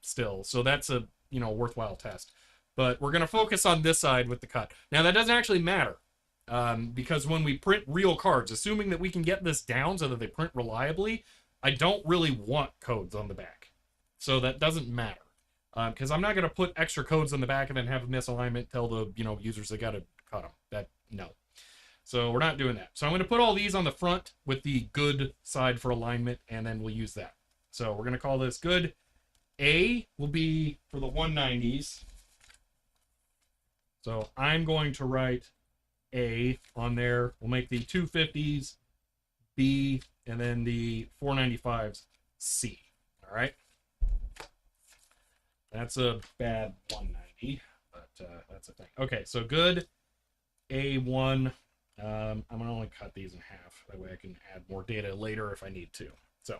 still. So that's a worthwhile test. But we're gonna focus on this side with the cut. Now that doesn't actually matter because when we print real cards, assuming that we can get this down so that they print reliably, I don't really want codes on the back. So that doesn't matter because I'm not gonna put extra codes on the back and then have a misalignment, tell the users they gotta cut them. That no. So we're not doing that. So I'm going to put all these on the front with the good side for alignment, and then we'll use that. So we're going to call this good. A will be for the 190s. So I'm going to write A on there. We'll make the 250s B, and then the 495s C. All right. That's a bad 190, but that's a thing. Okay, so good A1. I'm gonna only cut these in half. That way I can add more data later if I need to. So,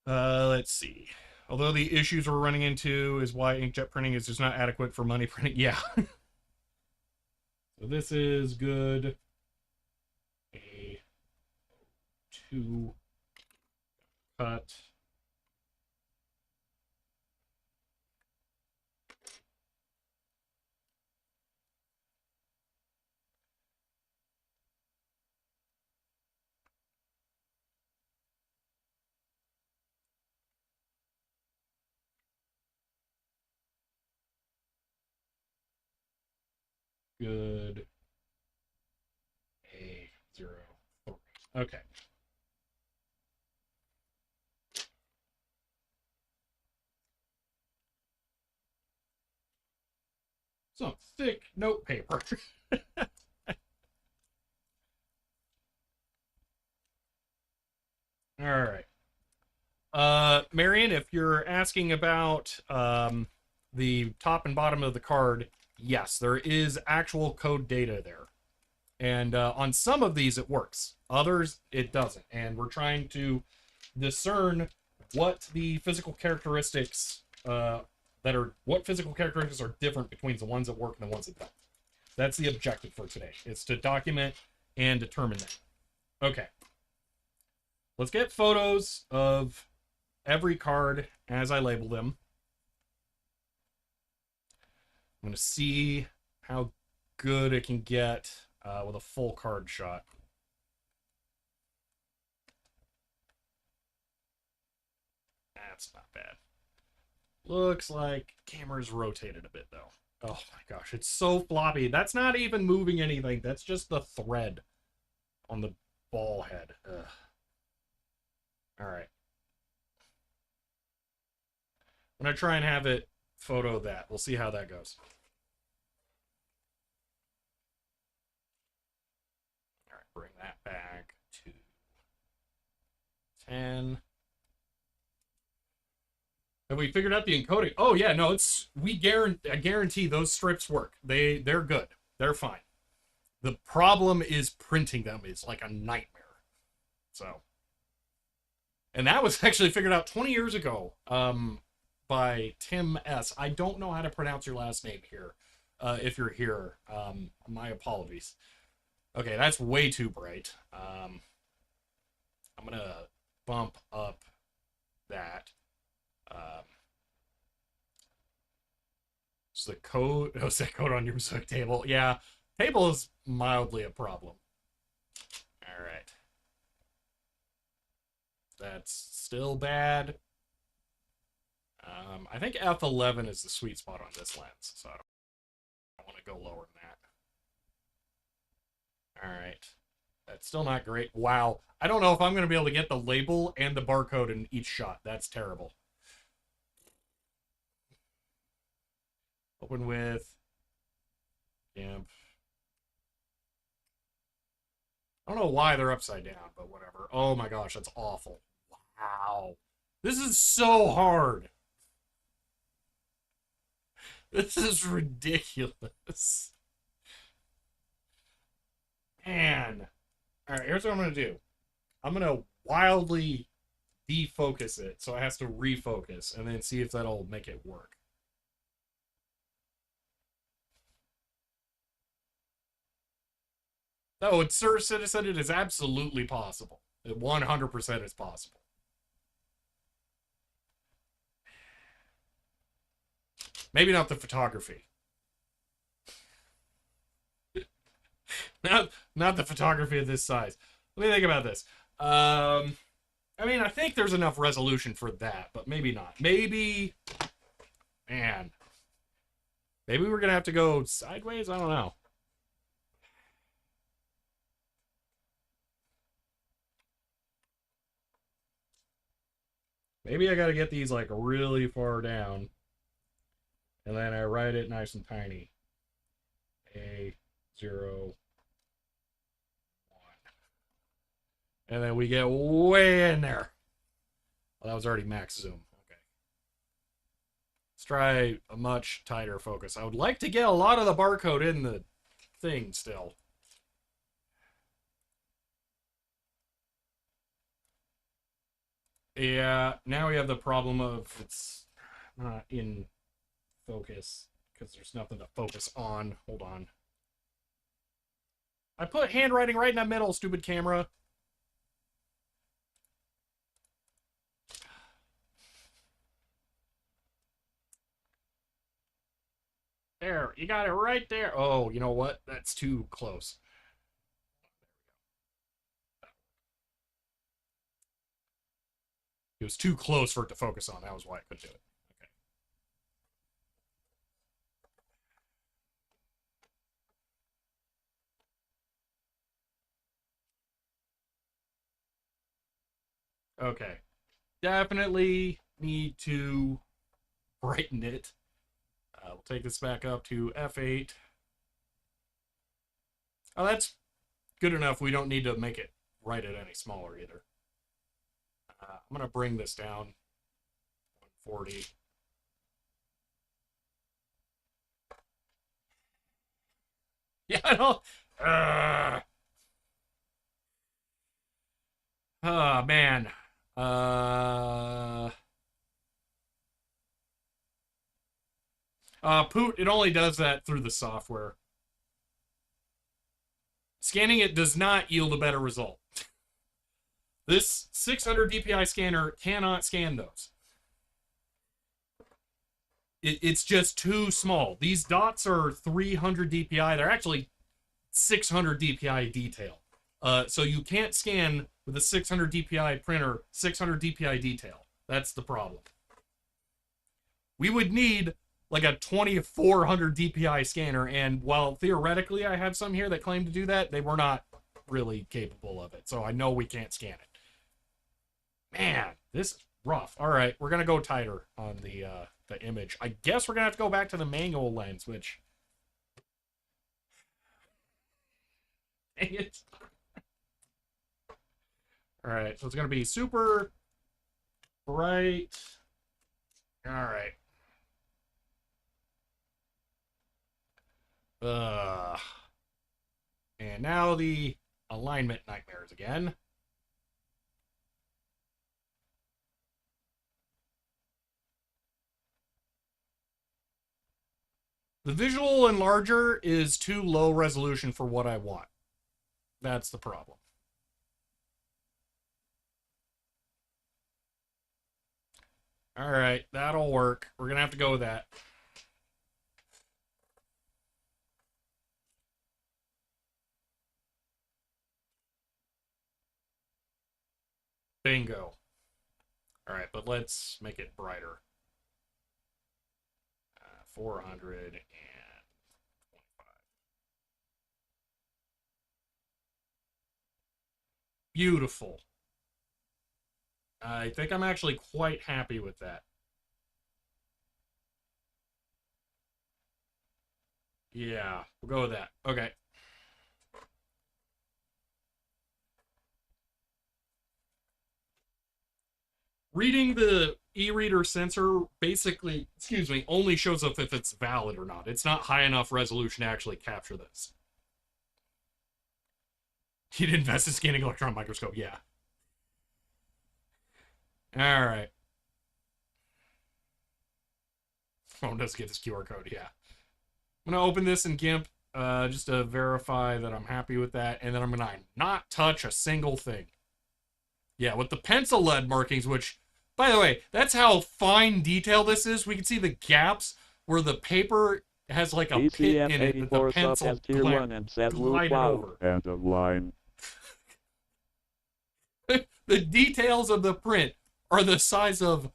let's see. Although the issues we're running into is why inkjet printing is just not adequate for money printing. Yeah. So this is good. A2 cut. Good. A03. Okay. Some thick note paper. All right. Marion, if you're asking about the top and bottom of the card, yes, there is actual code data there. And on some of these, it works. Others, it doesn't. And we're trying to discern what the physical characteristics what physical characteristics are different between the ones that work and the ones that don't. That's the objective for today. It's to document and determine that. Okay. Let's get photos of every card as I label them. I'm going to see how good it can get with a full card shot. That's not bad. Looks like camera's rotated a bit, though. Oh my gosh, it's so floppy. That's not even moving anything. That's just the thread on the ball head. Ugh. All right. I'm going to try and have it photo that. We'll see how that goes. All right, bring that back to 10. Have we figured out the encoding? Oh yeah, no, it's I guarantee those strips work. They're good. They're fine. The problem is printing them is like a nightmare. So, and that was actually figured out 20 years ago by Tim S. I don't know how to pronounce your last name here. If you're here, my apologies. Okay, that's way too bright. I'm gonna bump up that. Um, so the code, oh, set code on your Mosaic table. Yeah, table is mildly a problem. All right. That's still bad. I think F11 is the sweet spot on this lens, so I don't want to go lower than that. All right. That's still not great. Wow. I don't know if I'm going to be able to get the label and the barcode in each shot. That's terrible. Open with GIMP. I don't know why they're upside down, but whatever. Oh my gosh, that's awful. Wow. This is so hard. This is ridiculous. Man. All right, here's what I'm going to do. I'm going to wildly defocus it so it has to refocus and then see if that'll make it work. No, it's Sir Citizen, it is absolutely possible. It 100% is possible. Maybe not the photography. not the photography of this size. Let me think about this. I mean, I think there's enough resolution for that, but maybe not. Maybe, man, maybe we're gonna have to go sideways. I don't know. Maybe I gotta get these like really far down, and then I write it nice and tiny. A0 and then we get way in there. Well, that was already max zoom. Okay. Let's try a much tighter focus. I would like to get a lot of the barcode in the thing still. Yeah, now we have the problem of it's not in focus because there's nothing to focus on. Hold on. I put handwriting right in the middle, stupid camera. There, you got it right there. Oh, you know what? That's too close. It was too close for it to focus on. That was why I couldn't do it. Okay. Okay. Definitely need to brighten it. We'll take this back up to F8. Oh, that's good enough. We don't need to make it write it any smaller either. I'm going to bring this down 140. Yeah, I don't. Oh, man. Poot, it only does that through the software. Scanning it does not yield a better result. This 600 DPI scanner cannot scan those. It's just too small. These dots are 300 DPI. They're actually 600 DPI detail. So you can't scan with a 600 DPI printer 600 DPI detail. That's the problem. We would need like a 2400 DPI scanner, and while theoretically I have some here that claim to do that, they were not really capable of it. So I know we can't scan it. Man, this is rough. All right, we're gonna go tighter on the image. I guess we're gonna have to go back to the manual lens, which dang it. All right, so it's gonna be super bright. All right. Uh, and now the alignment nightmares again. The visual enlarger is too low resolution for what I want. That's the problem. All right, that'll work. We're going to have to go with that. Bingo. All right, but let's make it brighter. 425. Beautiful. I think I'm actually quite happy with that. Yeah, we'll go with that. Okay. Reading the e-reader sensor basically, excuse me, only shows up if it's valid or not. It's not high enough resolution to actually capture this. He'd invest in scanning electron microscope, yeah. All right. Phone does get this QR code, yeah. I'm gonna open this in GIMP just to verify that I'm happy with that, and then I'm gonna not touch a single thing. Yeah, with the pencil lead markings, which, by the way, that's how fine detail this is. We can see the gaps where the paper has like a pit in it that the pencil glided over. End of line. The details of the print are the size of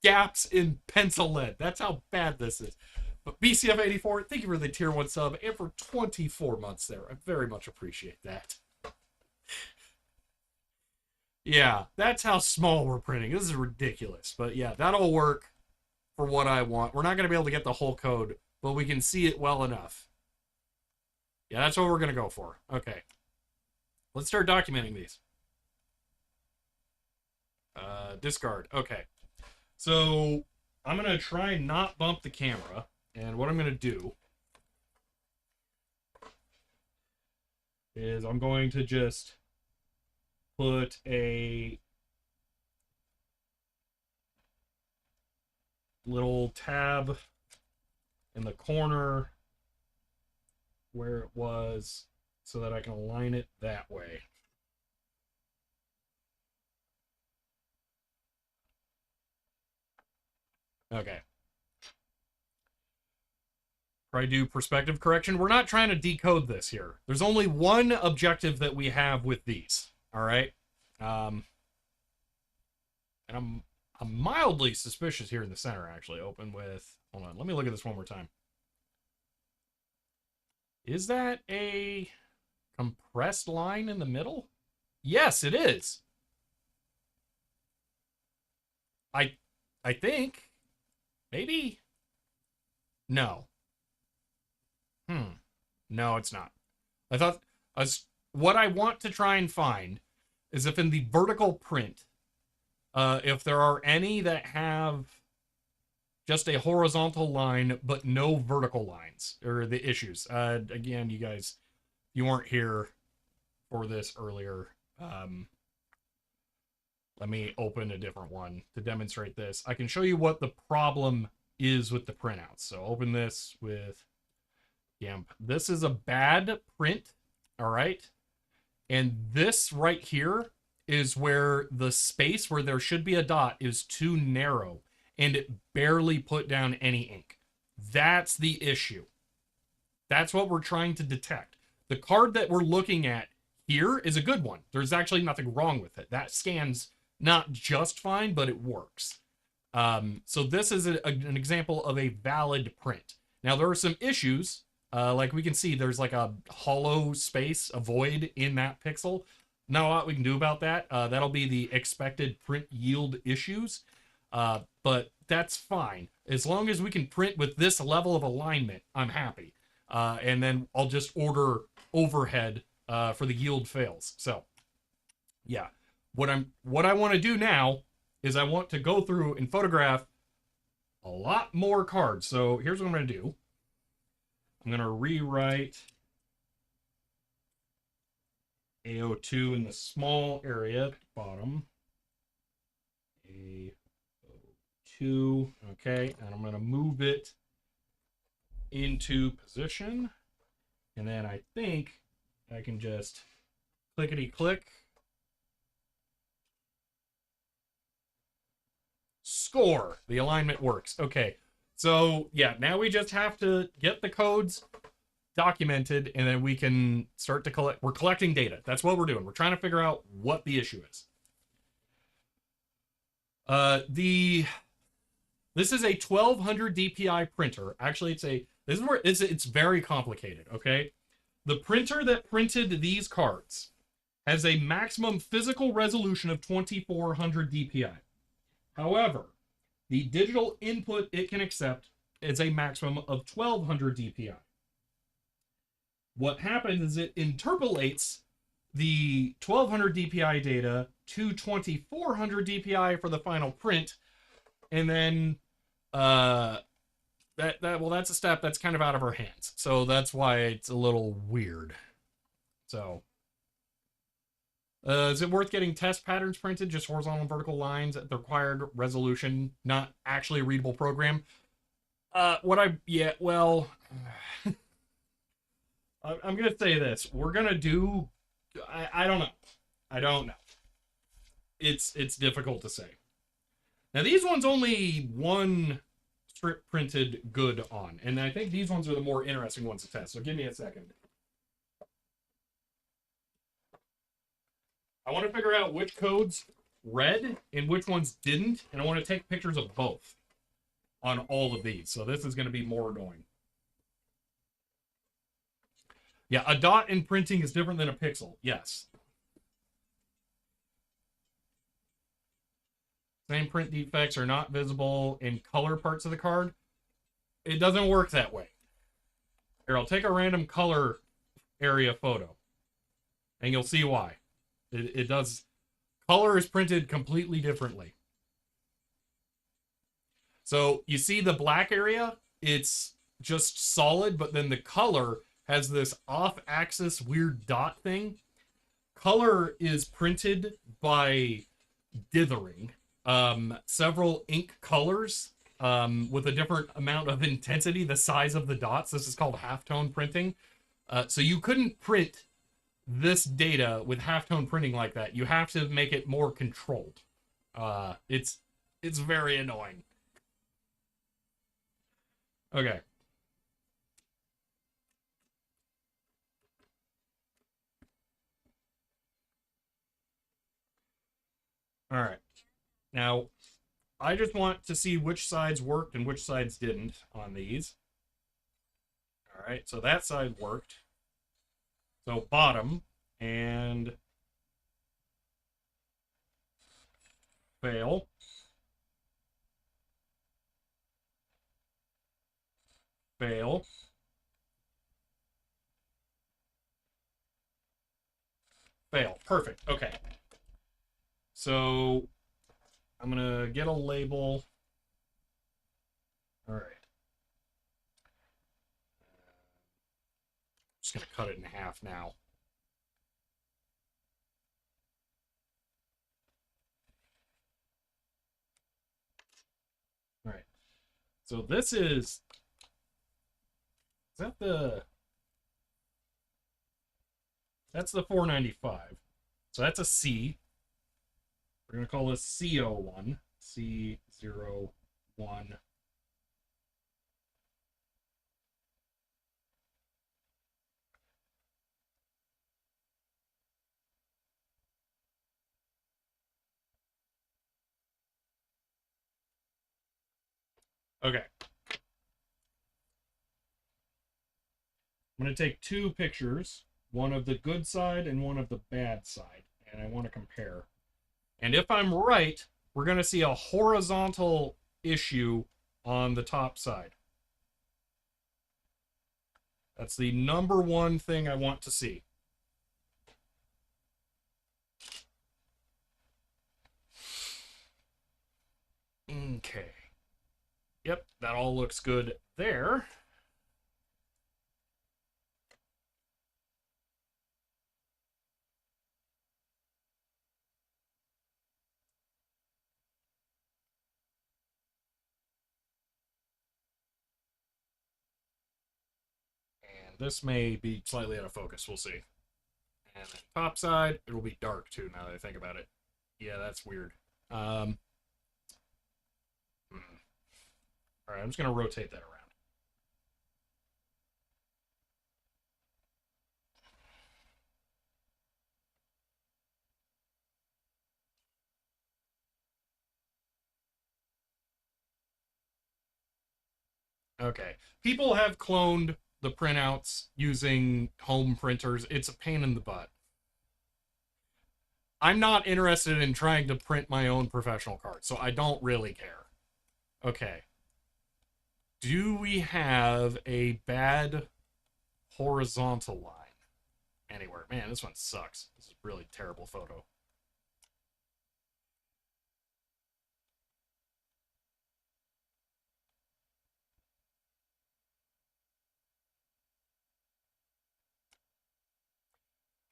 gaps in pencil lead. That's how bad this is. But BCF84, thank you for the tier 1 sub and for 24 months there. I very much appreciate that. Yeah, that's how small we're printing. This is ridiculous. But yeah, that'll work for what I want. We're not going to be able to get the whole code, but we can see it well enough. Yeah, that's what we're going to go for. Okay. Let's start documenting these. Discard. Okay. So I'm going to try and not bump the camera. And what I'm going to do is I'm going to just put a little tab in the corner where it was so that I can align it that way. Okay. Probably do perspective correction. We're not trying to decode this here. There's only one objective that we have with these. All right. And I'm mildly suspicious here in the center, actually. Open with, hold on, let me look at this one more time. Is that a compressed line in the middle? Yes, it is. I think. Maybe? No. No, it's not. I thought, what I want to try and find is if in the vertical print, if there are any that have just a horizontal line but no vertical lines, or the issues. Again, you guys, you weren't here for this earlier. Let me open a different one to demonstrate this. I can show you what the problem is with the printouts. So open this with GIMP. This is a bad print, all right? And this right here is where the space where there should be a dot is too narrow, and it barely put down any ink. That's the issue. That's what we're trying to detect. The card that we're looking at here is a good one. There's actually nothing wrong with it. That scans not just fine, but it works. So this is an example of a valid print. Now, there are some issues. Like we can see, there's like a hollow space, a void in that pixel. Not a lot we can do about that. That'll be the expected print yield issues. But that's fine. As long as we can print with this level of alignment, I'm happy. And then I'll just order overhead for the yield fails. So, yeah. What I want to do now is I want to go through and photograph a lot more cards. So here's what I'm going to do. I'm going to rewrite AO2 in the small area at the bottom. AO2. Okay, and I'm going to move it into position. And then I think I can just clickety click. Score. The alignment works. Okay. So yeah, now we just have to get the codes documented and then we can start to collect. We're collecting data. That's what we're doing. We're trying to figure out what the issue is. This is a 1200 DPI printer. Actually, this is where it's very complicated, okay? The printer that printed these cards has a maximum physical resolution of 2400 DPI. However, the digital input it can accept is a maximum of 1200 DPI. What happens is it interpolates the 1200 DPI data to 2400 DPI for the final print, and then that's a step that's kind of out of our hands. So that's why it's a little weird. So is it worth getting test patterns printed, just horizontal and vertical lines at the required resolution, not actually a readable program? Well, I'm going to say this. We're going to do, I don't know. I don't know. It's difficult to say. Now, these ones only one strip printed good on, and I think these ones are the more interesting ones to test. So give me a second. I want to figure out which codes read and which ones didn't, and I want to take pictures of both on all of these. So this is going to be more annoying. Yeah, a dot in printing is different than a pixel. Yes. Same print defects are not visible in color parts of the card. It doesn't work that way. Here, I'll take a random color area photo, and you'll see why. It does. Color is printed completely differently. So you see the black area, it's just solid, but then the color has this off-axis weird dot thing. Color is printed by dithering several ink colors with a different amount of intensity, the size of the dots. This is called halftone printing. So you couldn't print this data with halftone printing like that. You have to make it more controlled. It's very annoying. Okay. All right. Now, I just want to see which sides worked and which sides didn't on these. All right, so that side worked. So bottom and fail. Fail. Fail. Perfect. Okay. So I'm going to get a label. All right. Just going to cut it in half now. All right. So this is that that's the 495. So that's a C. We're going to call this CO1. C01. Okay. I'm going to take two pictures, one of the good side and one of the bad side, and I want to compare. And if I'm right, we're going to see a horizontal issue on the top side. That's the number one thing I want to see. Okay. yep, that all looks good there. And this may be slightly out of focus. We'll see. And then top side, it'll be dark too now that I think about it. Yeah, that's weird. Um, all right, I'm just going to rotate that around. Okay. People have cloned the printouts using home printers. It's a pain in the butt. I'm not interested in trying to print my own professional card, so I don't really care. Okay. Do we have a bad horizontal line anywhere? Man, this one sucks. This is a really terrible photo.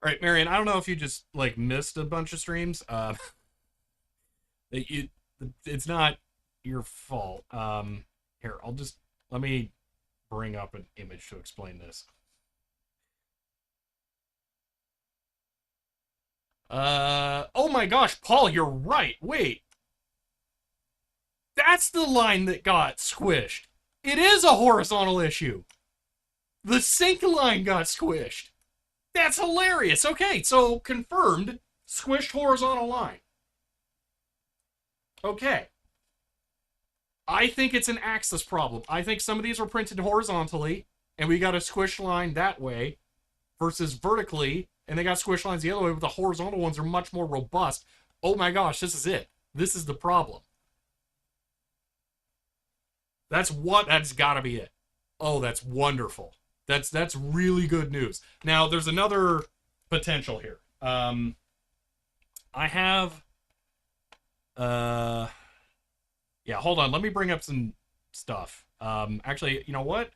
All right, Marion, I don't know if you just like missed a bunch of streams. It's not your fault. Here, let me bring up an image to explain this. Oh my gosh, Paul, you're right. Wait. That's the line that got squished. It is a horizontal issue. The sync line got squished. That's hilarious. Okay, so confirmed, squished horizontal line. Okay. I think it's an axis problem. I think some of these were printed horizontally, and we got a squish line that way, versus vertically, and they got squish lines the other way, but the horizontal ones are much more robust. Oh my gosh, this is it. This is the problem. That's gotta be it. Oh, that's wonderful. That's really good news. Now, there's another potential here. I have yeah, hold on. Let me bring up some stuff. Actually, you know what?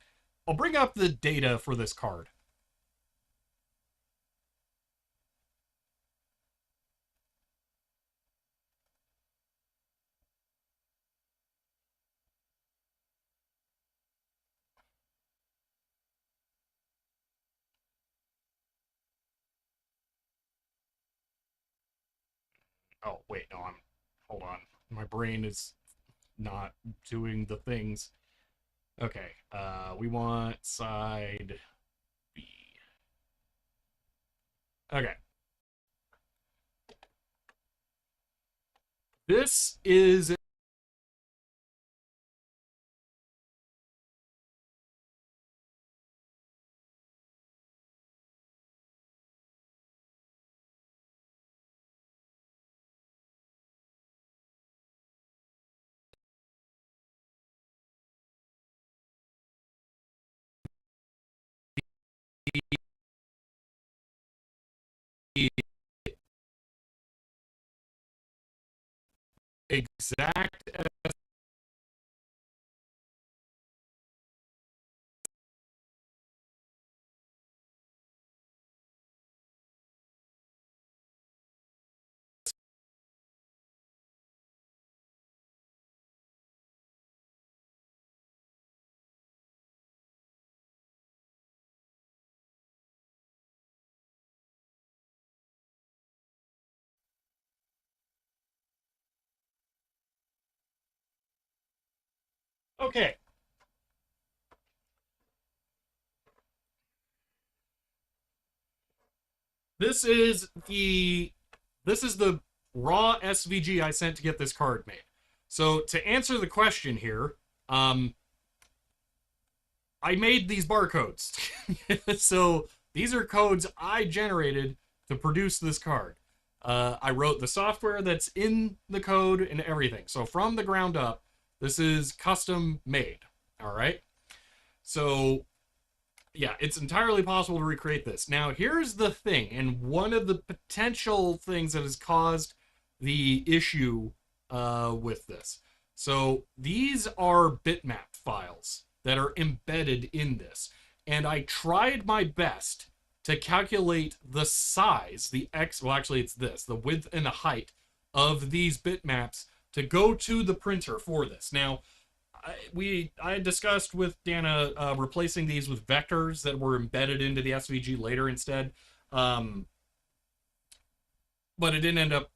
I'll bring up the data for this card. Oh, wait, no, hold on. My brain is not doing the things. Okay, we want side B. Okay. This is exact. Okay. This is the raw SVG I sent to get this card made. So to answer the question here, I made these barcodes. So these are codes I generated to produce this card. I wrote the software that's in the code and everything. So from the ground up, this is custom made. All right. So yeah, it's entirely possible to recreate this. Now, here's the thing, and one of the potential things that has caused the issue with this. So these are bitmap files that are embedded in this. And I tried my best to calculate the size, the x, well, actually, it's this, the width and the height of these bitmaps to go to the printer for this. Now, I discussed with Dana replacing these with vectors that were embedded into the SVG later instead. Um, but it didn't end up.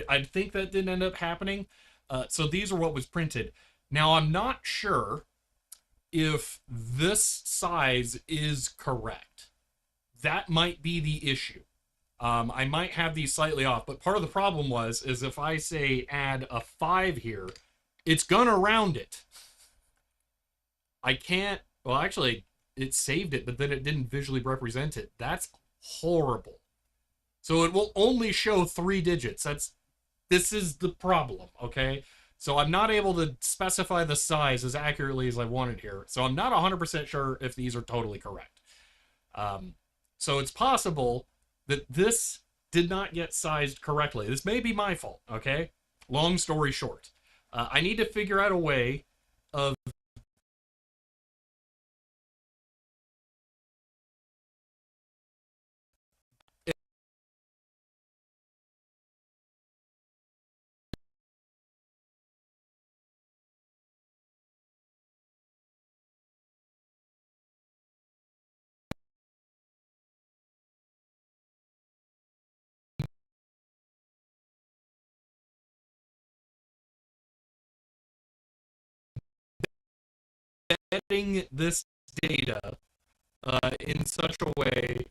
I think that didn't end up happening. So these are what was printed. Now I'm not sure if this size is correct. That might be the issue. I might have these slightly off, but part of the problem is if I say add a 5 here, it's gonna round it. I can't. Well, actually, it saved it, but then it didn't visually represent it. That's horrible. So it will only show 3 digits. This is the problem, okay? So I'm not able to specify the size as accurately as I wanted here. So I'm not 100% sure if these are totally correct. Um, so it's possible that this did not get sized correctly. This may be my fault, okay? Long story short, I need to figure out a way of getting this data in such a way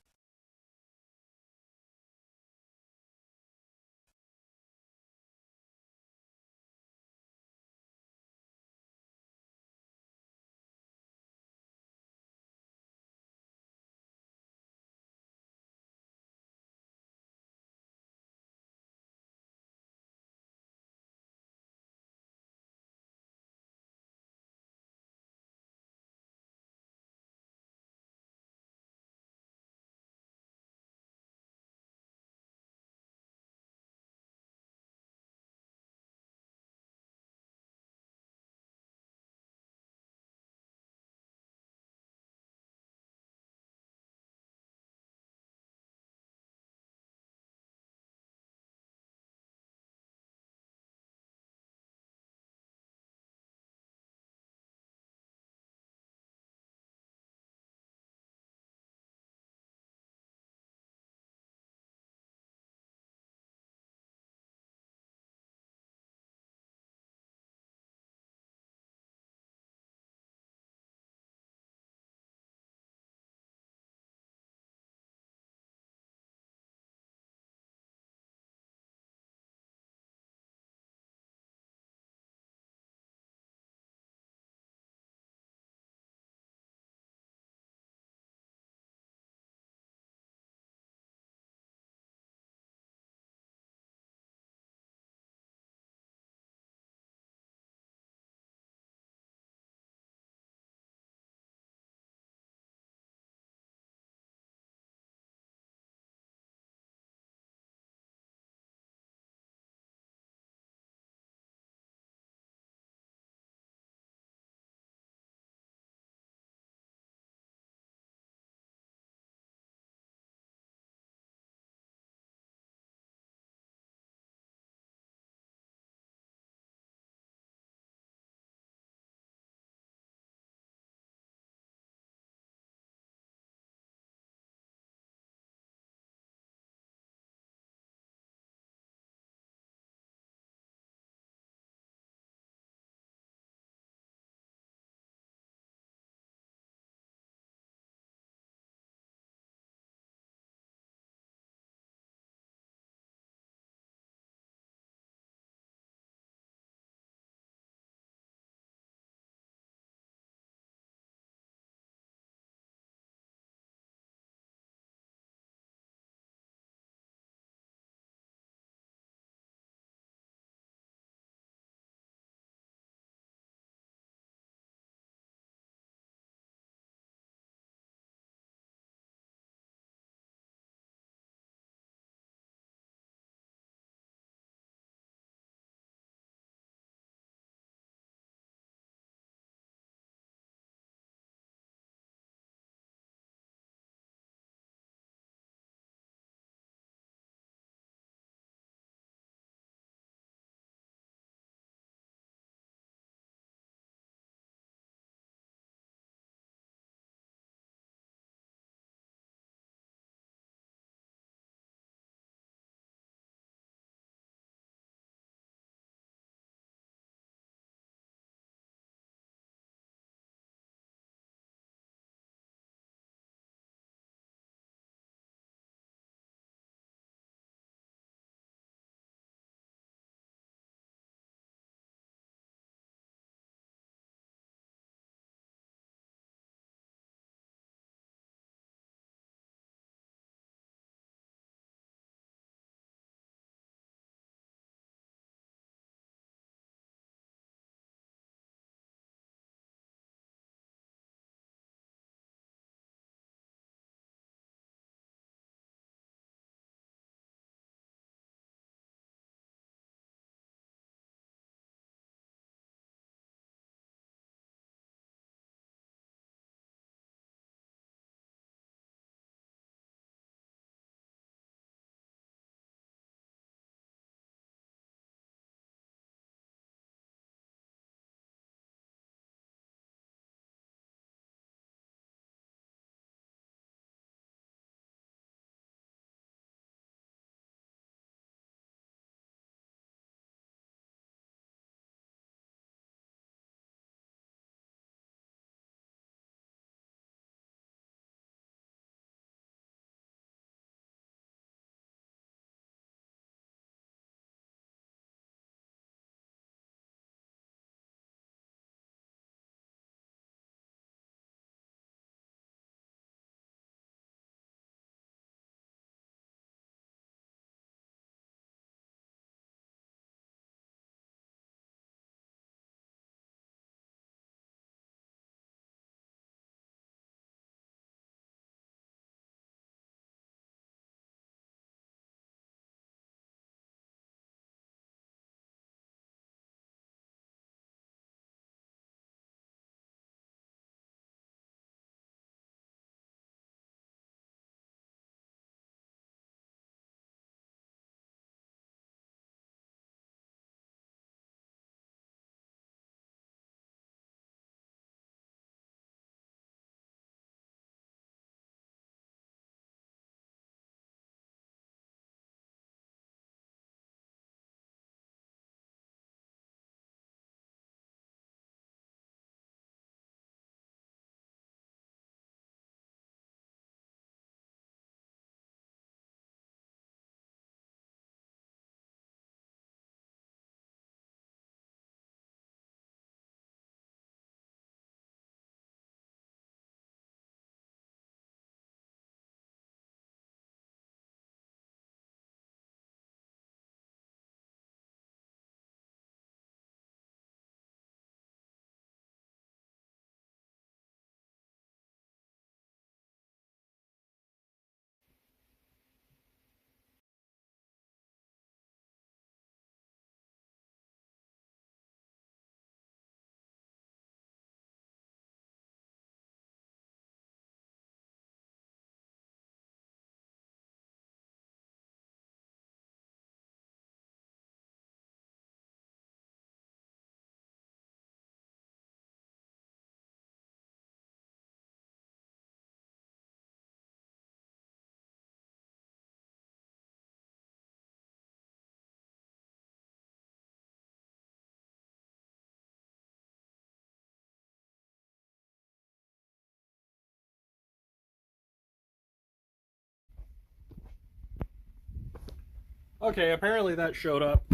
Okay, apparently that showed up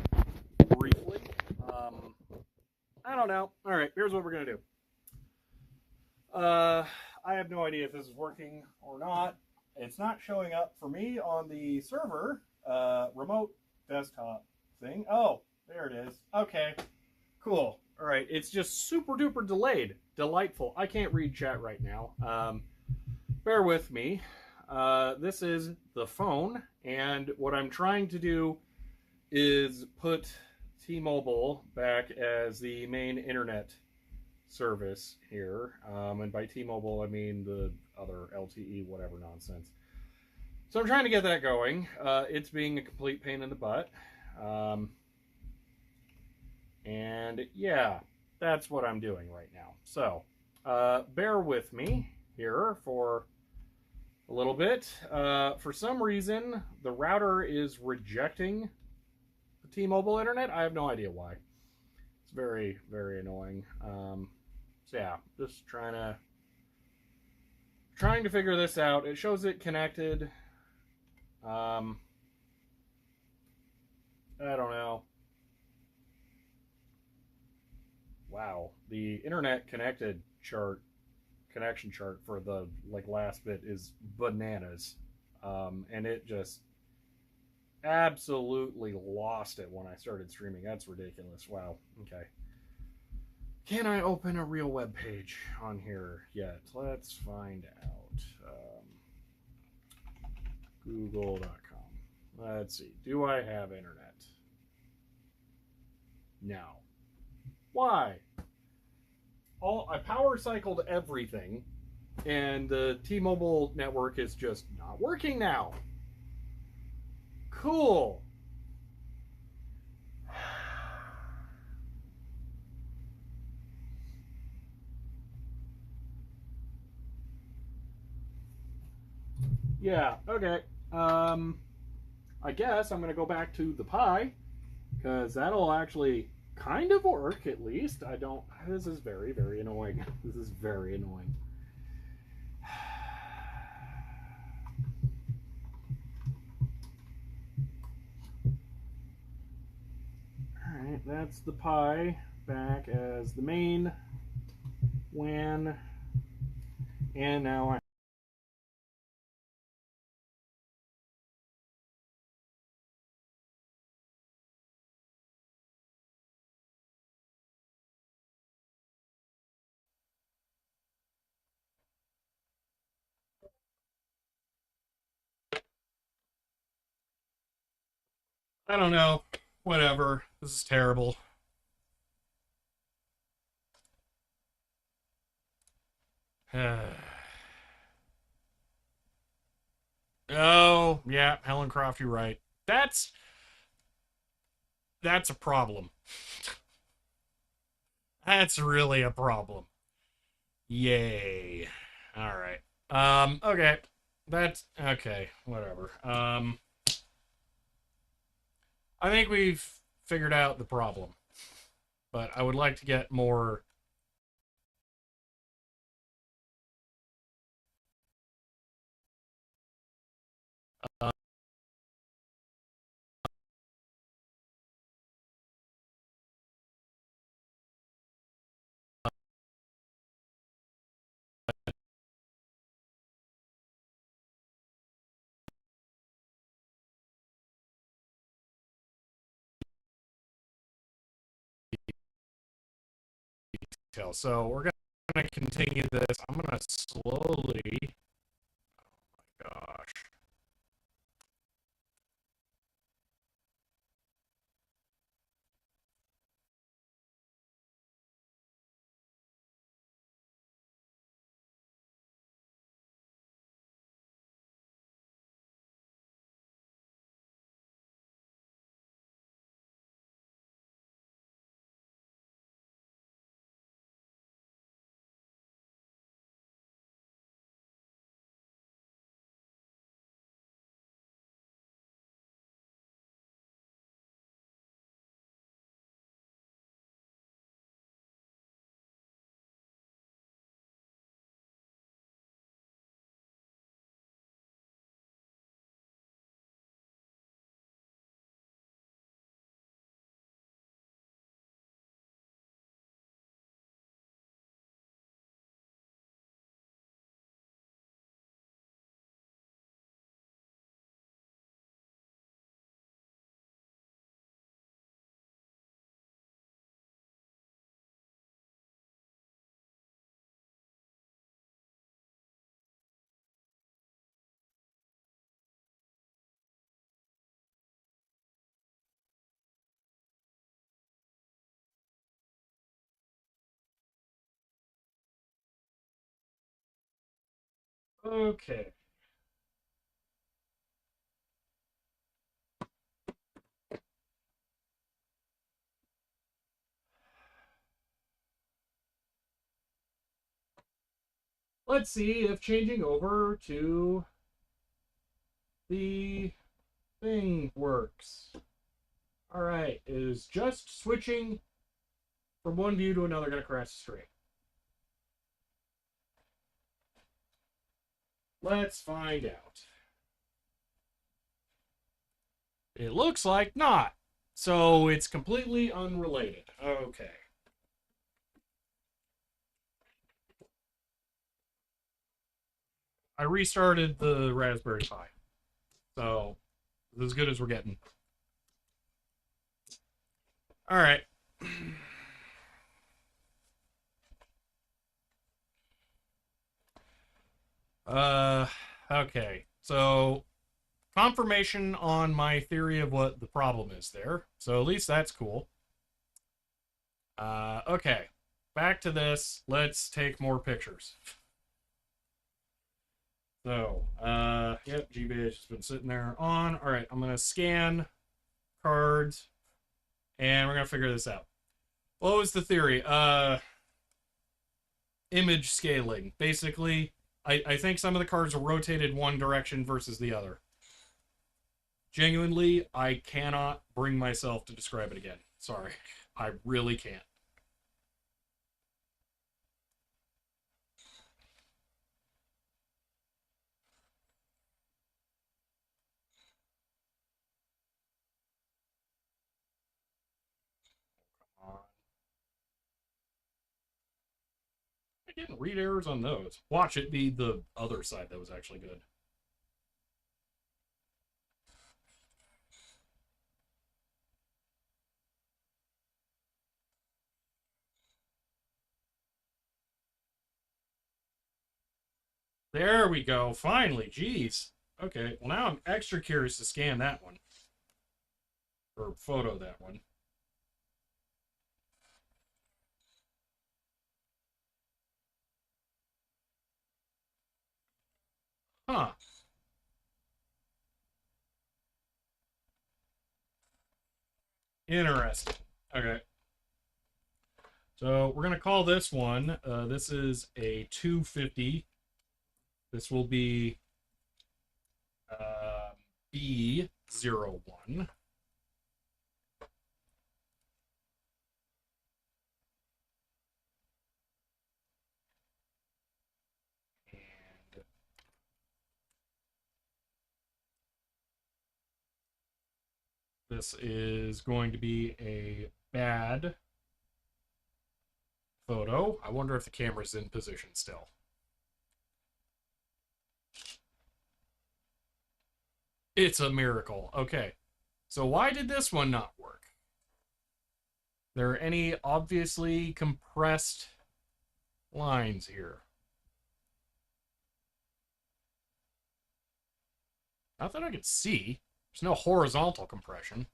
briefly. I don't know. All right, here's what we're gonna do. I have no idea if this is working or not. It's not showing up for me on the server remote desktop thing. Oh, there it is. Okay, cool. All right, it's just super duper delayed. Delightful. I can't read chat right now. Bear with me. This is the phone, and what I'm trying to do is put T-Mobile back as the main internet service here. And by T-Mobile, I mean the other LTE, whatever nonsense. So I'm trying to get that going. It's being a complete pain in the butt. And yeah, that's what I'm doing right now. So bear with me here for a little bit. For some reason, the router is rejecting the T-Mobile internet. I have no idea why. It's very, very annoying. So yeah, just trying to figure this out. It shows it connected. I don't know. Wow, the internet connected connection chart for the last bit is bananas, and it just absolutely lost it when I started streaming. That's ridiculous. Wow. Okay. Can I open a real web page on here yet? Let's find out. Google.com. Let's see. Do I have internet? No. Why? I power cycled everything, and the T-Mobile network is just not working now. Cool. Yeah, okay. I guess I'm going to go back to the Pi, because that'll actually kind of work, at least. I don't... This is very, very annoying. This is very annoying. Alright, that's the Pi back as the main WAN. And now I don't know. Whatever. This is terrible. Oh, yeah, Helen Croft, you're right. That's a problem. That's really a problem. Yay. All right. Okay. That's okay, whatever. I think we've figured out the problem. But I would like to get more uh, detail. So we're going to continue this. I'm going to slowly. Oh my gosh. Okay. Let's see if changing over to the thing works. All right, is just switching from one view to another going to crash the stream? Let's find out. It looks like not. So it's completely unrelated. Okay. I restarted the Raspberry Pi. So it's as good as we're getting. All right. Uh, okay. So confirmation on my theory of what the problem is there. So at least that's cool. Okay. Back to this. Let's take more pictures. So, yep, GBA has just been sitting there on. All right, I'm going to scan cards, and we're going to figure this out. What was the theory? Image scaling. Basically, I think some of the cards are rotated one direction versus the other. Genuinely, I cannot bring myself to describe it again. Sorry. I really can't. I didn't read errors on those. Watch it be the other side that was actually good. There we go. Finally. Jeez. Okay. Well, now I'm extra curious to scan that one. Or photo that one. Huh. Interesting. Okay. So we're going to call this one. This is a 250. This will be B01. And this is going to be a bad photo. I wonder if the camera's in position still. It's a miracle. Okay. So why did this one not work? There are any obviously compressed lines here? Not that I could see. There's no horizontal compression.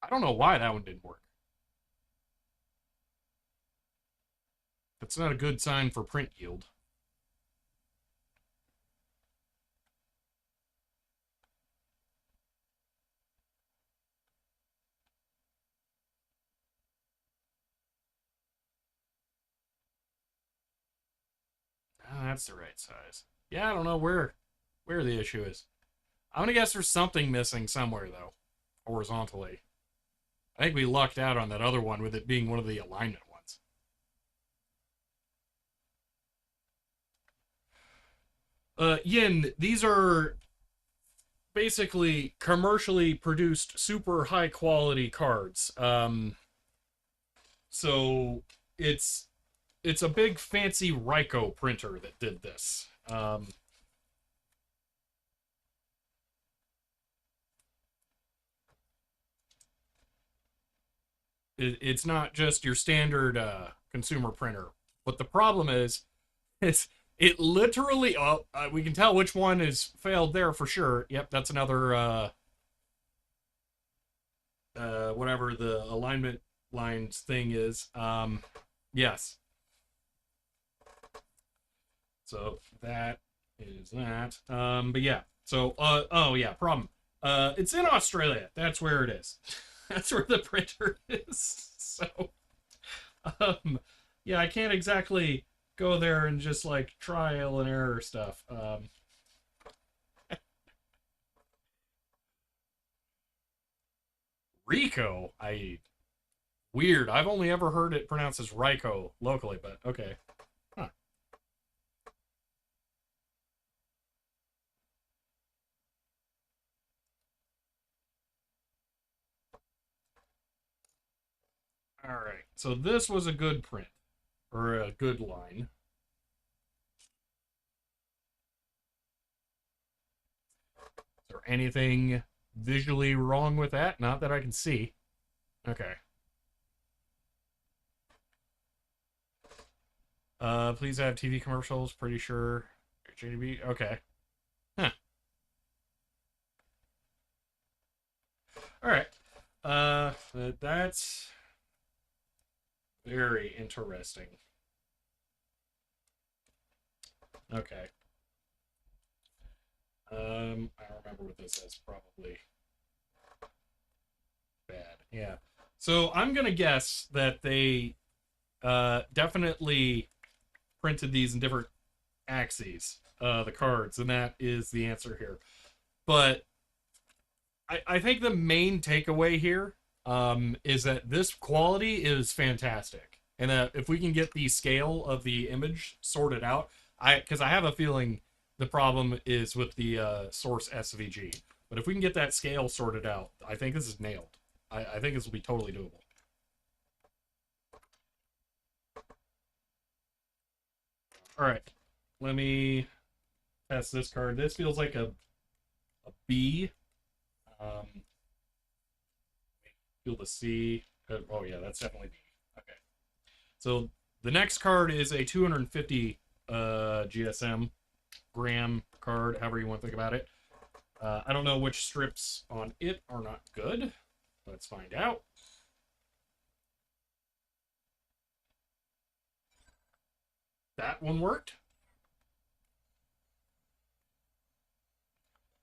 I don't know why that one didn't work. That's not a good sign for print yield. That's the right size. Yeah, I don't know where the issue is. I'm gonna guess there's something missing somewhere though, horizontally. I think we lucked out on that other one with it being one of the alignment ones. Yin, these are basically commercially produced super high quality cards. So it's a big fancy Ryko printer that did this. It's not just your standard consumer printer. But the problem is It literally, oh, we can tell which one is failed there for sure. Yep, that's another, whatever the alignment lines thing is. Yes. So that is that. But yeah. So, oh yeah, problem. It's in Australia. That's where it is. That's where the printer is. So, um, yeah, I can't exactly go there and just like trial and error stuff. Rico, weird. I've only ever heard it pronounced as Ryko locally, but okay. Huh. All right. So this was a good print or a good line. Is there anything visually wrong with that? Not that I can see. Okay. Please have TV commercials. Pretty sure. JDB. Okay. Huh. All right. That's very interesting. Okay. I don't remember what this is. Probably bad. Yeah. So I'm gonna guess that they definitely printed these in different axes, the cards, and that is the answer here. But I think the main takeaway here is that this quality is fantastic, and that if we can get the scale of the image sorted out, because I have a feeling the problem is with the source SVG. But if we can get that scale sorted out, I think this is nailed. I think this will be totally doable. All right, let me test this card. This feels like a B. Um, feel the C. Oh yeah, that's definitely B. Okay. So the next card is a 250 GSM gram card, however you want to think about it. I don't know which strips on it are not good. Let's find out. That one worked.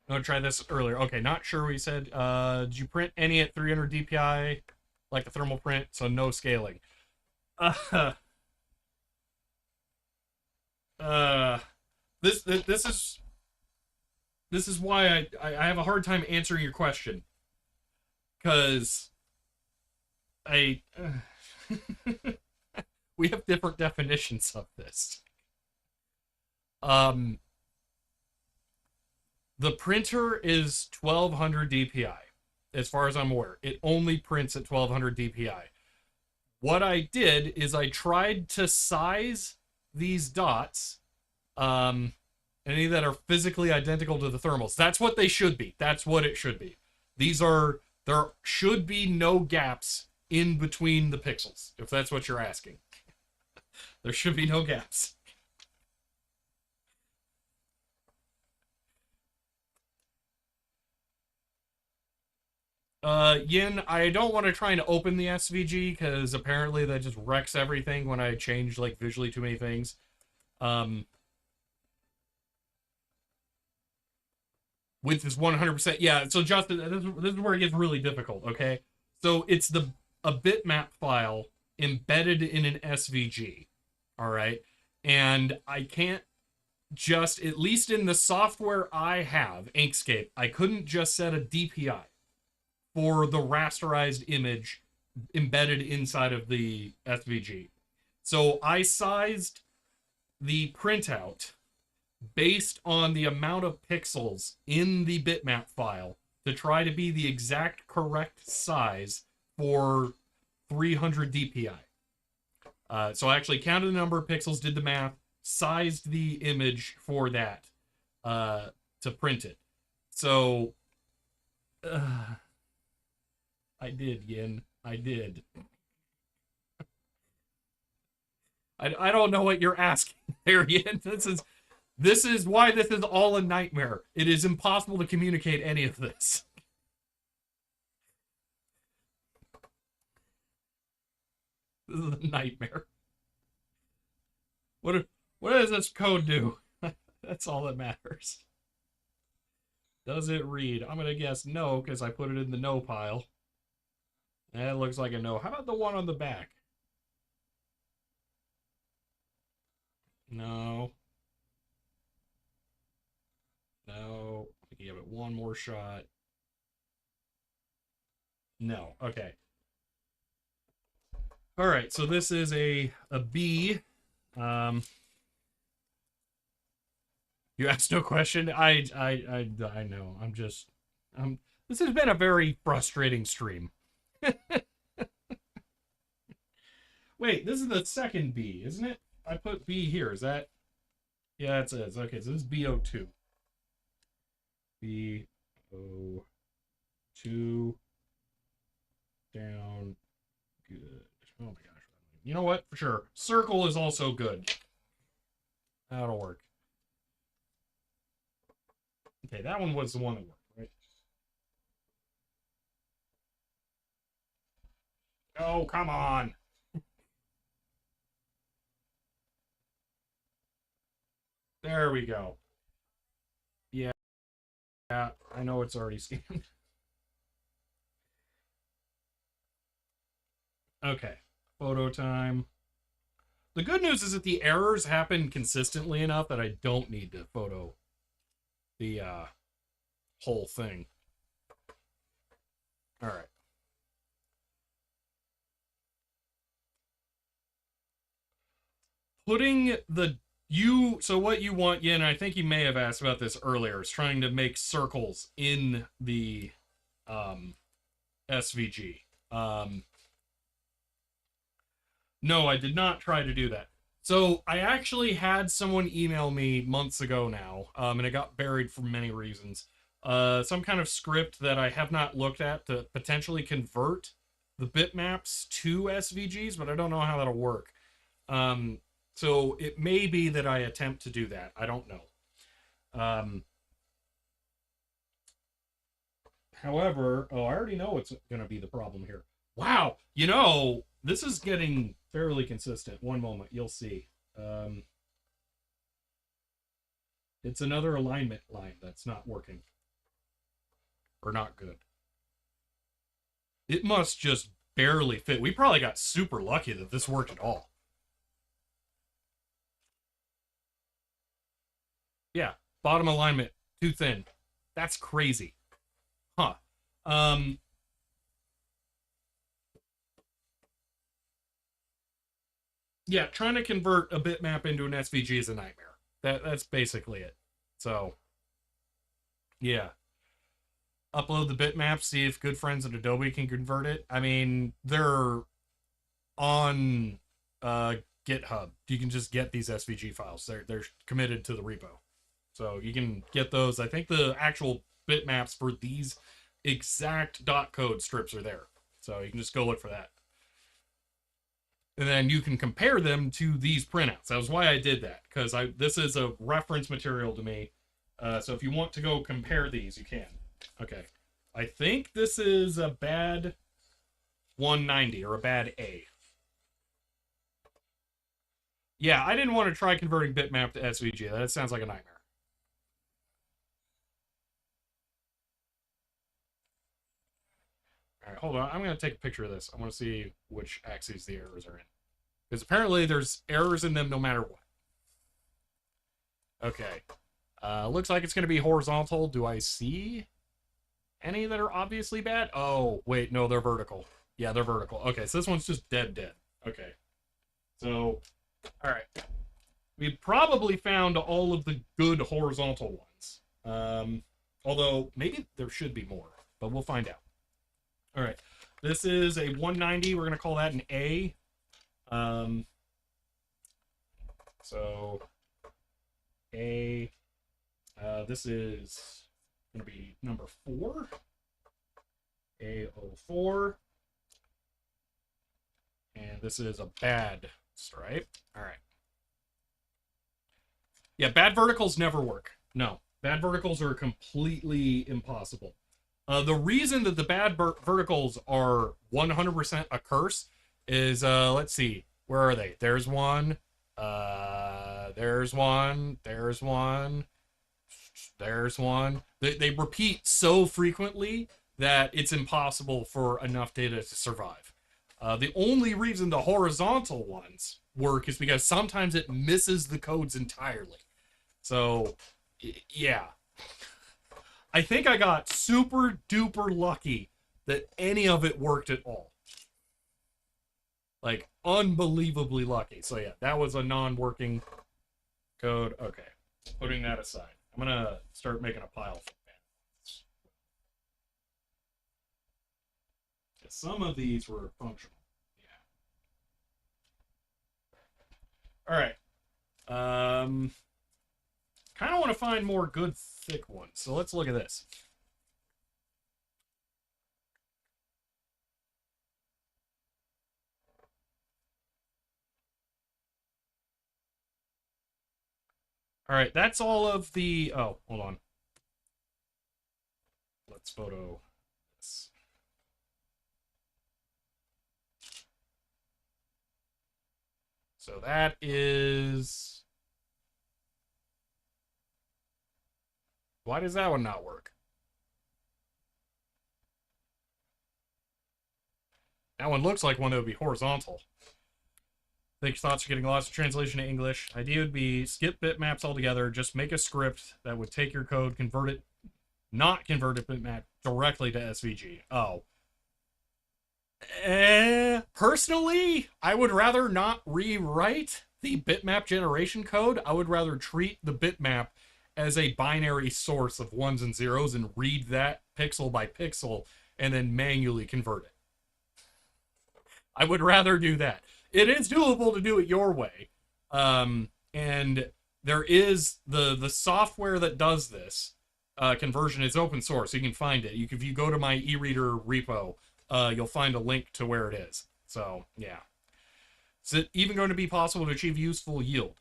I'm gonna try this earlier. Okay, not sure what you said. Did you print any at 300 DPI, like the thermal print? So no scaling. Uh, uh, this is why I have a hard time answering your question because I we have different definitions of this. Um, the printer is 1200 DPI, as far as I'm aware. It only prints at 1200 DPI. What I did is I tried to size these dots, any that are physically identical to the thermals. That's what they should be. That's what it should be. There should be no gaps in between the pixels, if that's what you're asking. There should be no gaps. Yin, I don't want to try and open the SVG because apparently that just wrecks everything when I change like visually too many things. Um, with this 100%, yeah. So Justin, this is where it gets really difficult. Okay, so it's a bitmap file embedded in an SVG. All right, and I can't just, at least in the software I have, Inkscape, I couldn't just set a DPI for the rasterized image embedded inside of the SVG. So I sized the printout based on the amount of pixels in the bitmap file to try to be the exact correct size for 300 DPI. So I actually counted the number of pixels, did the math, sized the image for that to print it. So I did, Yin. I did. I don't know what you're asking there yet. This is why this is all a nightmare. It is impossible to communicate any of this. This is a nightmare. What what does this code do? That's all that matters. Does it read? I'm gonna guess no because I put it in the no pile. That looks like a no. How about the one on the back? No. No. I can give it one more shot. No. Okay. All right. So this is a B. You asked no question. I know. This has been a very frustrating stream. Wait, this is the second B, isn't it? I put B here. Is that? Yeah, it says. Okay, so this is BO2. BO2 down. Good. Oh my gosh. You know what? For sure. Circle is also good. That'll work. Okay, that one was the one that worked, right? Oh, come on. There we go. Yeah, I know it's already scanned. Okay, photo time. The good news is that the errors happen consistently enough that I don't need to photo the whole thing. All right. Putting the so what you want, Yin, I think you may have asked about this earlier, is trying to make circles in the SVG. No, I did not try to do that. So I actually had someone email me months ago now, and it got buried for many reasons. Some kind of script that I have not looked at to potentially convert the bitmaps to SVGs, but I don't know how that'll work. So it may be that I attempt to do that. I don't know. However, I already know what's going to be the problem here. Wow, this is getting fairly consistent. One moment, you'll see. It's another alignment line that's not working. Or not good. It must just barely fit. We probably got super lucky that this worked at all. Yeah, bottom alignment, too thin. That's crazy. Huh. Yeah, trying to convert a bitmap into an SVG is a nightmare. That's basically it. So, yeah. Upload the bitmap, see if good friends at Adobe can convert it. I mean, they're on GitHub. You can just get these SVG files. They're committed to the repo. So you can get those. I think the actual bitmaps for these exact .code strips are there. So you can just go look for that. And then you can compare them to these printouts. That was why I did that, because this is a reference material to me. So if you want to go compare these, you can. Okay. I think this is a bad 190 or a bad A. Yeah, I didn't want to try converting bitmap to SVG. That sounds like a nightmare. All right, hold on. I'm going to take a picture of this. I want to see which axes the errors are in. Because apparently there's errors in them no matter what. Okay. Looks like it's going to be horizontal. Do I see any that are obviously bad? Oh, wait. No, they're vertical. Yeah, they're vertical. Okay, so this one's just dead. Okay. So, all right. We probably found all of the good horizontal ones. Although, maybe there should be more. But we'll find out. All right. This is a 190. We're going to call that an A. So A, this is going to be number 4, A04, and this is a bad Stripe. All right. Yeah, bad verticals never work. No, bad verticals are completely impossible. The reason that the bad verticals are 100% a curse is, let's see, where are they? There's one. There's one. There's one. There's one. They repeat so frequently that it's impossible for enough data to survive. The only reason the horizontal ones work is because sometimes it misses the codes entirely. So, yeah. I think I got super duper lucky that any of it worked at all. Like, unbelievably lucky. So, yeah, that was a non-working code. Okay, putting that aside. I'm going to start making a pile for that. Some of these were functional. Yeah. All right. Kind of want to find more good thick ones. So let's look at this. All right, that's all of the... Oh, hold on. Let's photo this. So that is... Why does that one not work? That one looks like one that would be horizontal. Think thoughts are getting lost in translation to English. Idea would be skip bitmaps altogether. Just make a script that would take your code, convert it, not convert it bitmap directly to SVG. Oh. Personally, I would rather not rewrite the bitmap generation code. I would rather treat the bitmap as a binary source of ones and zeros and read that pixel by pixel and then manually convert it. I would rather do that. It is doable to do it your way. And there is the software that does this conversion is open source. You can find it. If you go to my e-reader repo, you'll find a link to where it is. So, yeah. Is it even going to be possible to achieve useful yield?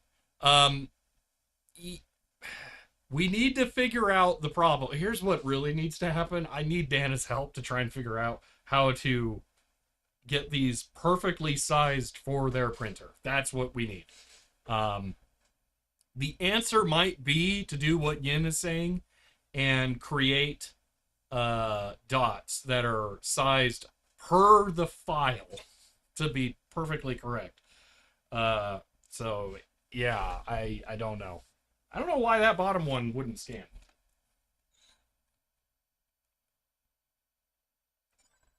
We need to figure out the problem. Here's what really needs to happen. I need Dana's help to try and figure out how to get these perfectly sized for their printer. That's what we need. The answer might be to do what Yin is saying and create dots that are sized per the file to be perfectly correct. So yeah, I don't know. I don't know why that bottom one wouldn't scan.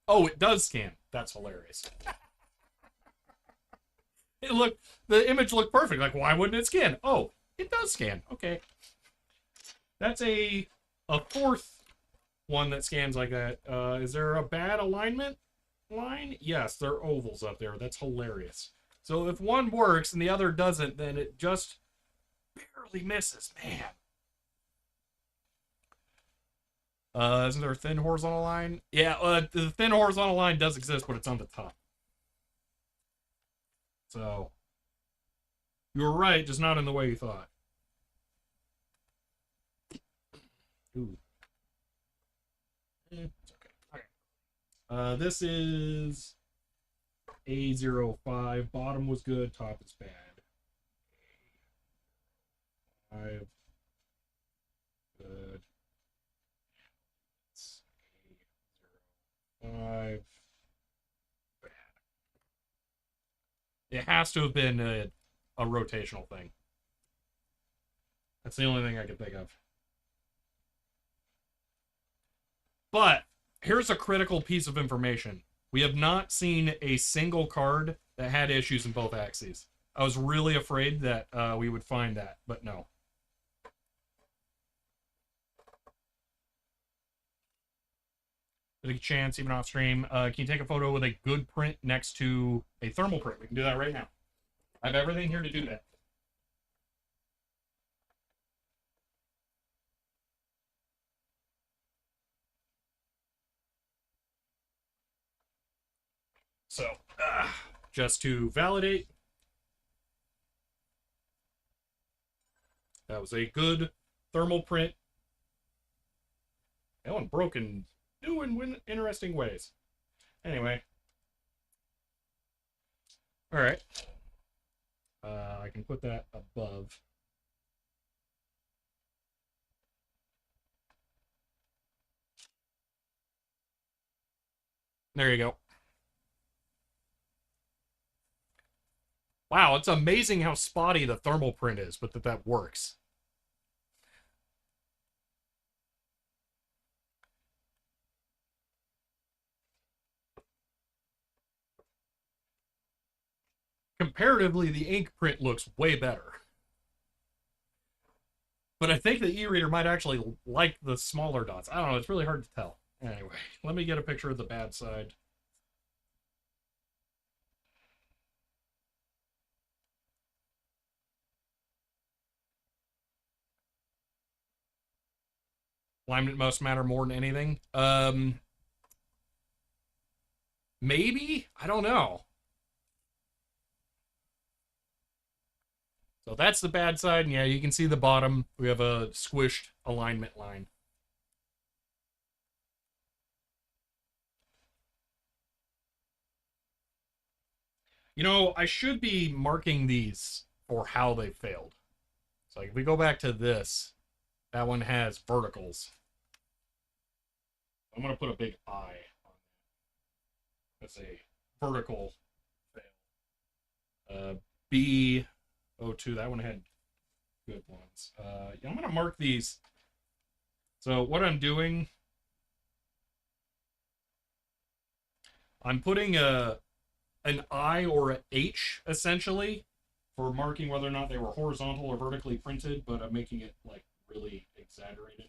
Oh, it does scan. That's hilarious. The image looked perfect. Like, why wouldn't it scan? Oh, it does scan. Okay. That's a fourth one that scans like that. Is there a bad alignment line? Yes, there are ovals up there. That's hilarious. So if one works and the other doesn't, then it just barely misses. Man. Isn't there a thin horizontal line? Yeah, the thin horizontal line does exist, but it's on the top. So, you're right, just not in the way you thought. Ooh. It's okay. Okay. This is A05. Bottom was good, top is bad. 5. Good. 5. Bad. It has to have been a rotational thing. That's the only thing I can think of. But here's a critical piece of information. We have not seen a single card that had issues in both axes. I was really afraid that we would find that, but no. There's a chance, even off stream. Can you take a photo with a good print next to a thermal print? We can do that right now. I have everything here to do that. So, just to validate, That was a good thermal print. That one broke in new and interesting ways. Anyway. Alright. I can put that above. There you go. Wow, it's amazing how spotty the thermal print is, but that works. Comparatively, the ink print looks way better. But I think the e-reader might actually like the smaller dots. I don't know, it's really hard to tell. Anyway, let me get a picture of the bad side. Alignment must matter more than anything. Maybe? I don't know. So that's the bad side, and yeah, you can see the bottom. We have a squished alignment line. You know, I should be marking these for how they failed. So like, if we go back to this, that one has verticals. I'm going to put a big I on that. That's a vertical fail. B02, that one had good ones. Yeah, I'm going to mark these. So what I'm doing, I'm putting an I or an H, essentially, for marking whether or not they were horizontal or vertically printed, but I'm making it, like, really exaggerated.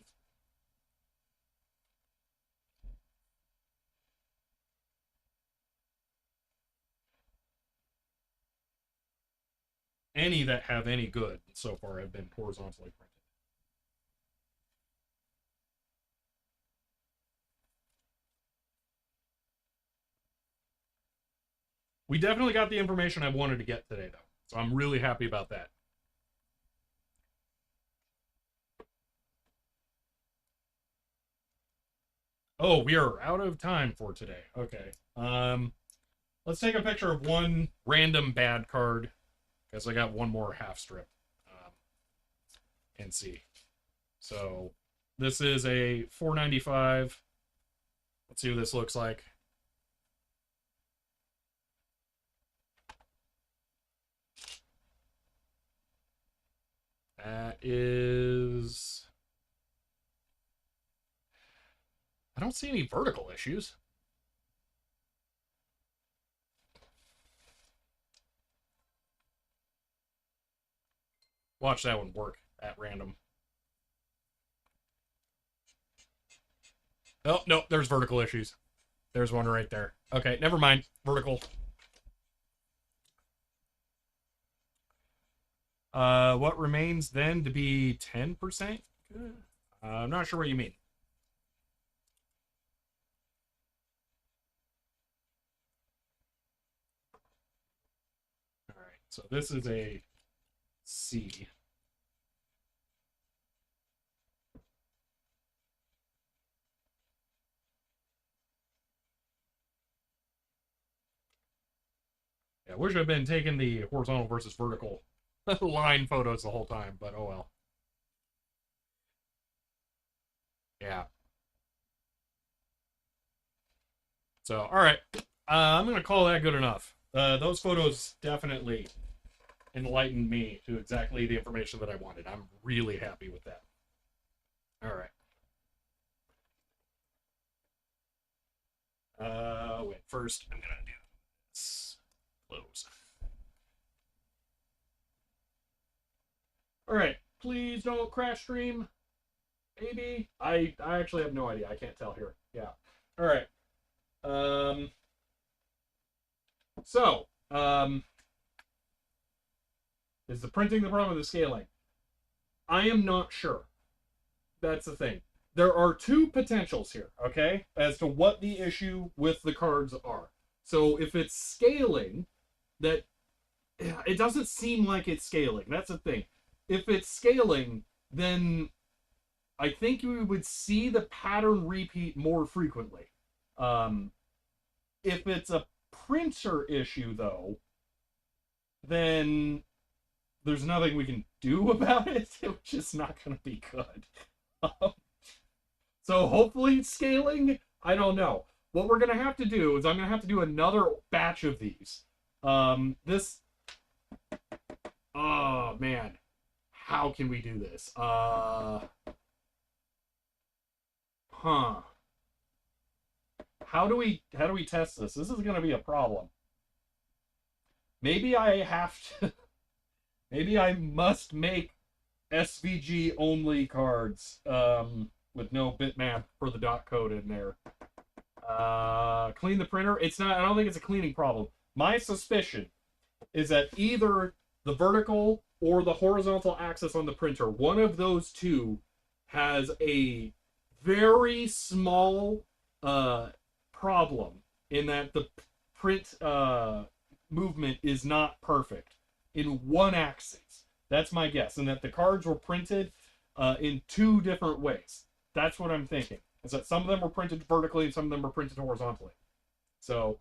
Any that have any good so far have been horizontally printed. We definitely got the information I wanted to get today, though. So I'm really happy about that. Oh, we are out of time for today. Okay. Let's take a picture of one random bad card, because I got one more half strip, and see. So this is a 495. Let's see what this looks like. That is... I don't see any vertical issues. Watch that one work at random. Oh, no, there's vertical issues. There's one right there. Okay, never mind. Vertical. What remains then to be 10%? I'm not sure what you mean. All right, so this is a C. Yeah, I wish I'd been taking the horizontal versus vertical line photos the whole time, but oh well. Yeah. So, all right. I'm going to call that good enough. Those photos definitely enlightened me to exactly the information that I wanted. I'm really happy with that. All right. Wait, first I'm going to do this. Close. All right. Please don't crash stream. Maybe. I actually have no idea. I can't tell here. Yeah. All right. So, is the printing the problem or the scaling? I am not sure. That's the thing. There are two potentials here, okay, as to what the issue with the cards are. So if it's scaling, that it doesn't seem like it's scaling. That's the thing. if it's scaling, then I think you would see the pattern repeat more frequently. If it's a printer issue, though, then there's nothing we can do about it, which is not going to be good. So hopefully it's scaling. I don't know. What we're going to have to do is I'm going to have to do another batch of these. This... Oh, man. How can we do this? Huh. How do we test this? This is going to be a problem. Maybe I have to... Maybe I must make SVG only cards with no bitmap for the dot code in there. Clean the printer. It's not. I don't think it's a cleaning problem. My suspicion is that either the vertical or the horizontal axis on the printer, one of those two, has a very small problem in that the print movement is not perfect in one axis. That's my guess, and that the cards were printed in two different ways. That's what I'm thinking. Is that some of them were printed vertically and some of them were printed horizontally. So,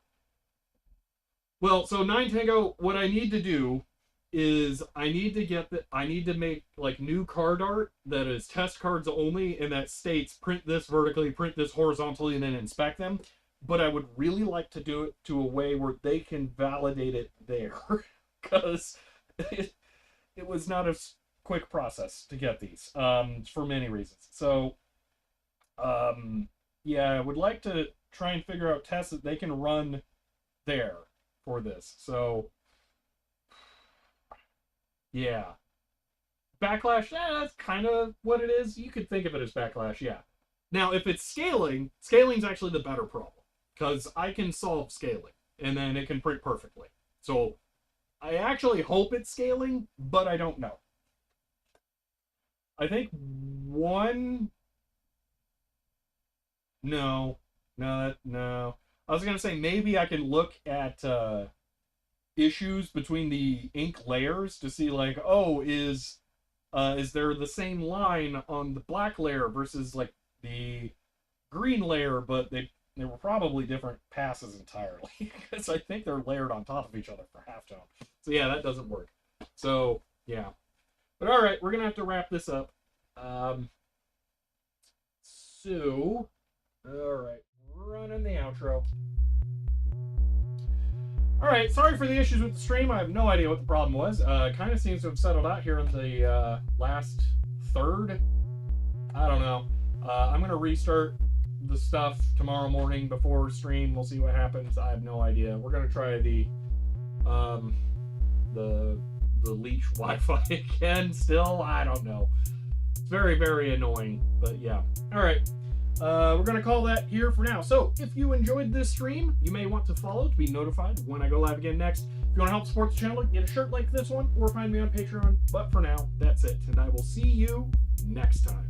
well, so 9 Tango, what I need to do is I need to make like new card art that is test cards only and that states print this vertically, print this horizontally, and then inspect them. But I would really like to do it to a way where they can validate it there. Because it was not a quick process to get these for many reasons. So, yeah, I would like to try and figure out tests that they can run there for this. So, yeah. Backlash, that's kind of what it is. You could think of it as backlash, yeah. Now, if it's scaling, scaling's actually the better problem. Because I can solve scaling, and then it can print perfectly. So, I actually hope it's scaling, but I don't know. I think one... No. I was going to say maybe I can look at issues between the ink layers to see like, oh, is there the same line on the black layer versus like the green layer, but they were probably different passes entirely because I think they're layered on top of each other for halftone. So yeah, that doesn't work. So yeah, but all right, we're gonna have to wrap this up. So all right, running the outro. All right, sorry for the issues with the stream. I have no idea what the problem was. Kind of seems to have settled out here in the last third. I don't know. I'm gonna restart the stuff tomorrow morning before stream. We'll see what happens. I have no idea. We're gonna try the leech Wi-Fi again. Still, I don't know. It's very, very annoying. But yeah. All right. We're going to call that here for now. So, if you enjoyed this stream, you may want to follow to be notified when I go live again next. If you want to help support the channel, get a shirt like this one, or find me on Patreon. But for now, that's it. And I will see you next time.